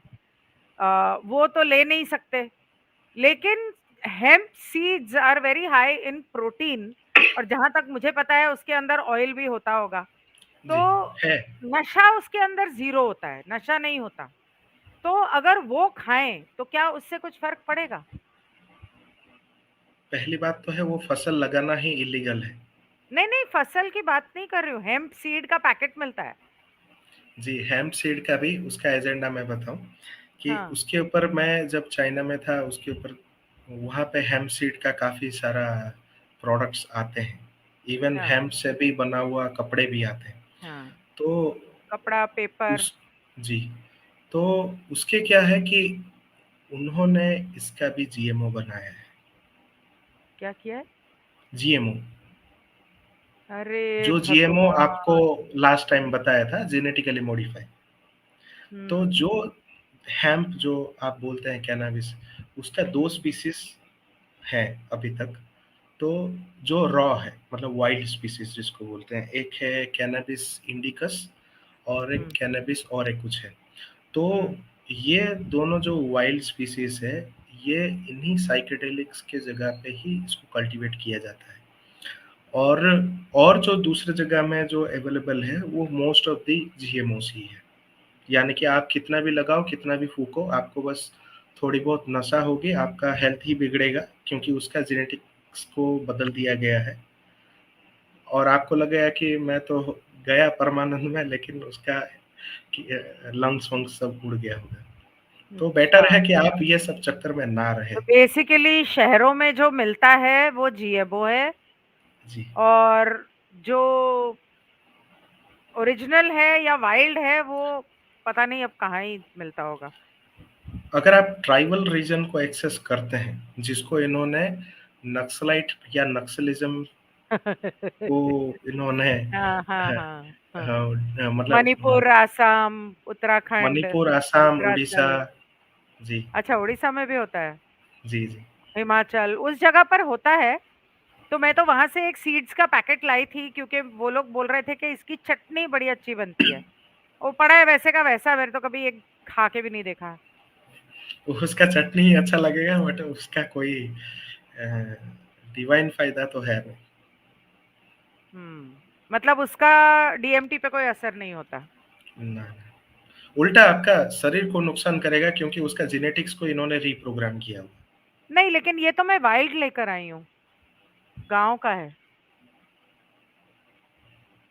वो तो ले नहीं सकते। लेकिन hemp seeds are very high in protein, और जहां तक मुझे पता है उसके अंदर ऑयल भी होता होगा। तो जी, है। नशा उसके अंदर जीरो होता है, नशा नहीं होता। तो अगर वो खाएं तो क्या उससे कुछ फर्क पड़ेगा? पहली बात तो है वो फसल लगाना ही इलीगल है। नहीं, नहीं, फसल की बात नहीं कर रही हूँ, हेम्प सीड का पैकेट मिलता है। जी, हेम्प सीड का भी उसका एजेंडा मैं बताऊं कि हाँ, उसके ऊपर, मैं जब चाइना में था उसके ऊपर, वहाँ पे हेम्प सीड का काफी सारा प्रोडक्ट्स आते हैं, इवन हाँ, हेम्प से भी बना हुआ कपड़े भी आते हैं। हाँ। तो कपड़ा, पेपर। उस जी, तो उसके क्या है कि उन्होंने इसका भी जीएमओ बनाया है। क्या किया है? जीएमओ, अरे जो जीएमओ आपको भगवान! लास्ट टाइम बताया था, जेनेटिकली मॉडिफाई। तो हम्म। जो हेम्प जो आप बोलते हैं कैनाबिस, उसका दो स्पीसीज है अभी तक। तो जो रॉ है, मतलब वाइल्ड स्पीसीज जिसको बोलते हैं, एक है कैनाबिस इंडिकस, और एक हम्म। कैनाबिस और एक कुछ है। तो हम्म। ये दोनों जो वाइल्ड स्पीसीज है, ये इन्हीं साइकेडेलिक्स के जगह पे ही इसको कल्टीवेट किया जाता है। और और जो दूसरे जगह में जो अवेलेबल है वो मोस्ट ऑफ द जीएमओस ही है। यानी कि आप कितना भी लगाओ, कितना भी फूको, आपको बस थोड़ी बहुत नशा होगी, आपका हेल्थ ही बिगड़ेगा, क्योंकि उसका जेनेटिक्स को बदल दिया गया है। और आपको लगेगा कि मैं तो गया परमानंद में, लेकिन उसका लंग्स वंग्स सब उड़ गया होगा। तो अच्छा, बेटर है कि आप ये सब चक्कर में ना रहे। तो बेसिकली शहरों में जो मिलता है वो जीएबो है, जी, और जो ओरिजिनल है या वाइल्ड है वो पता नहीं अब कहाँ ही मिलता होगा। अगर आप ट्राइबल रीजन को एक्सेस करते हैं, जिसको इन्होंने नक्सलाइट या नक्सलिज्म को इन्होंने हाँ, हाँ, ह हाँ, हाँ। मतलब मणिपुर, असम, उत्तराखंड, मणिपुर, असम, उड़ीसा। उत्तरांचल। जी, अच्छा, उड़ीसा में भी होता है? जी, जी। हिमाचल, उस जगह पर होता है। तो मैं तो वहाँ से एक सीड्स का पैकेट लाई थी क्योंकि वो लोग बोल रहे थे कि इसकी चटनी बड़ी अच्छी बनती है। वो पड़ा है वैसे का वैसा, मैंने तो कभी एक खा के भी नहीं देखा। उसका चटनी अच्छा लगेगा बट उसका कोई डिवाइन फ़ायदा तो है नहीं। मतलब उसका डीएमटी पे कोई असर नहीं होता? ना, ना। उल्टा आपका शरीर को नुकसान करेगा क्योंकि उसका जेनेटिक्स को इन्होंने रिप्रोग्राम किया हुआ। नहीं, लेकिन ये तो मैं वाइल्ड लेकर आई हूँ, गाँव का है।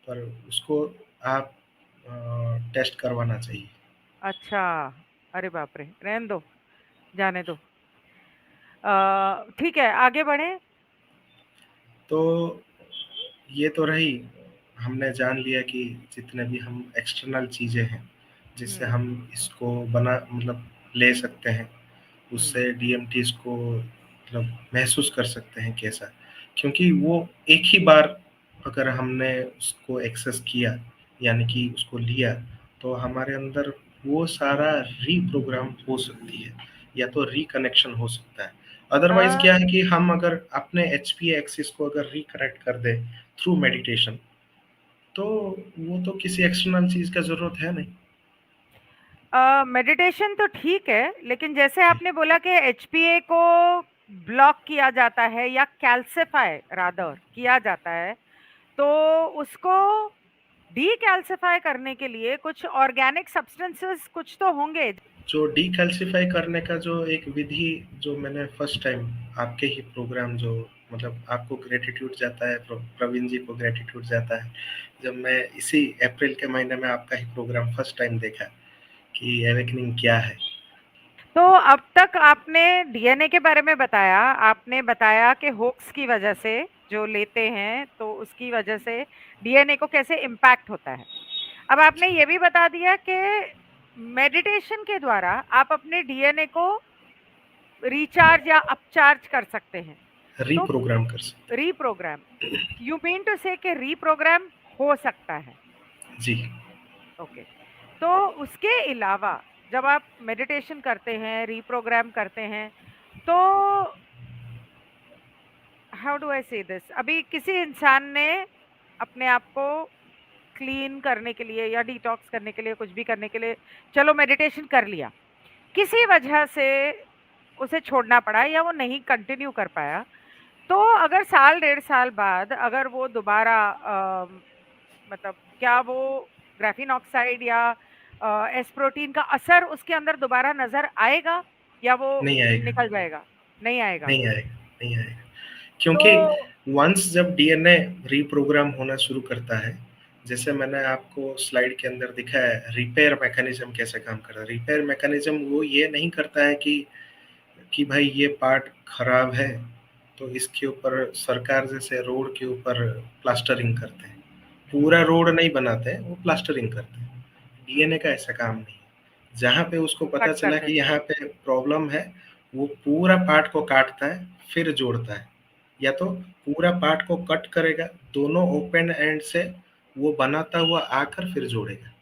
पर उसको आप टेस्ट करवाना चाहिए। अच्छा, अरे बाप रे! रहने दो, जाने दो। ठीक है, आगे बढ़ें? तो ये तो रही, हमने जान लिया कि जितने भी हम एक्सटर्नल चीज़ें हैं, जिससे हुँ, हम इसको बना मतलब ले सकते हैं, हुँ, उससे डीएमटीज़ को मतलब महसूस कर सकते हैं कैसा। क्योंकि वो एक ही बार अगर हमने उसको एक्सेस किया, यानी कि उसको लिया, तो हमारे अंदर वो सारा रीप्रोग्राम हो सकती है, या तो रिकनेक्शन हो सकता है। अदरवाइज़ अ, क्या है कि हम अगर अपने एचपीए एक्सिस को अगर रिकनेक्ट कर दें थ्रू मेडिटेशन, तो वो तो किसी एक्सटर्नल चीज़ का ज़रूरत है नहीं। मेडिटेशन तो ठीक है, लेकिन जैसे आपने बोला कि एचपीए को ब्लॉक किया जाता है या कैल्सिफाई रादर किया जाता है, तो उसको डीकैल्सिफाई करने के लिए कुछ ऑर्गेनिक सब्सटेंसेस कुछ तो होंगे। जो डिकैल्सिफ़ाई करने का जो एक विधि, जो मैंने फर्स्ट टाइम आपके ही प्रोग्राम, जो मतलब आपको ग्रैटिट्यूड जाता है, प्रवीण जी को ग्रैटिट्यूड जाता है, जब मैं इसी अप्रैल के महीने में आपका ही प्रोग्राम फर्स्ट टाइम देखा कि अवेकनिंग क्या है। तो अब तक आपने डीएनए के बारे में बताया, आपने बताया कि होक्स की वजह से जो लेते हैं, तो उसकी वजह से डीएनए को कैसे इम्पैक्ट होता है। अब आपने ये भी बता दिया कि मेडिटेशन के द्वारा आप अपने डीएनए को रिचार्ज या अपचार्ज कर सकते हैं। तो रीप्रोग्राम कर सकते रीप्रोग्राम, यू मीन टू से कि रीप्रोग्राम हो सकता है। हैं। जी। ओके। तो उसके अलावा जब आप मेडिटेशन करते हैं, रीप्रोग्राम करते हैं, तो हाउ डू आई से दिस, अभी किसी इंसान ने अपने आप को क्लीन करने के लिए या डिटॉक्स करने के लिए, कुछ भी करने के लिए चलो मेडिटेशन कर लिया। किसी वजह से उसे छोड़ना पड़ा या वो नहीं कंटिन्यू कर पाया, तो अगर साल डेढ़ साल बाद अगर वो दोबारा मतलब क्या वो ग्राफीन ऑक्साइड या एस प्रोटीन का असर उसके अंदर दोबारा नज़र आएगा या वो नहीं आएगा, निकल जाएगा? नहीं आएगा। नहीं आएगा, नहीं आएगा। तो क्योंकि वंस जब डीएनए रिप्रोग्राम होना शुरू करता है, जैसे मैंने आपको स्लाइड के अंदर दिखाया है, रिपेयर मैकेनिज्म कैसे काम करता है। रिपेयर मैकेनिज्म वो ये नहीं करता है कि भाई ये पार्ट खराब है, तो इसके ऊपर सरकार जैसे रोड के ऊपर प्लास्टरिंग करते हैं। पूरा हुँ, रोड नहीं बनाते हैं, वो प्लास्टरिंग करते हैं। डीएनए हुँ, का ऐसा काम नहीं है। जहाँ पे उसको पता कट कर चला कि देता है। यहाँ पे प्रॉब्लम है, वो पूरा पार्ट को काटता है, फिर जोड़ता है। या तो पूरा पार्ट को कट करेगा, दोनों ओपन एंड से वो बनाता हुआ आकर फिर जोड़ेगा।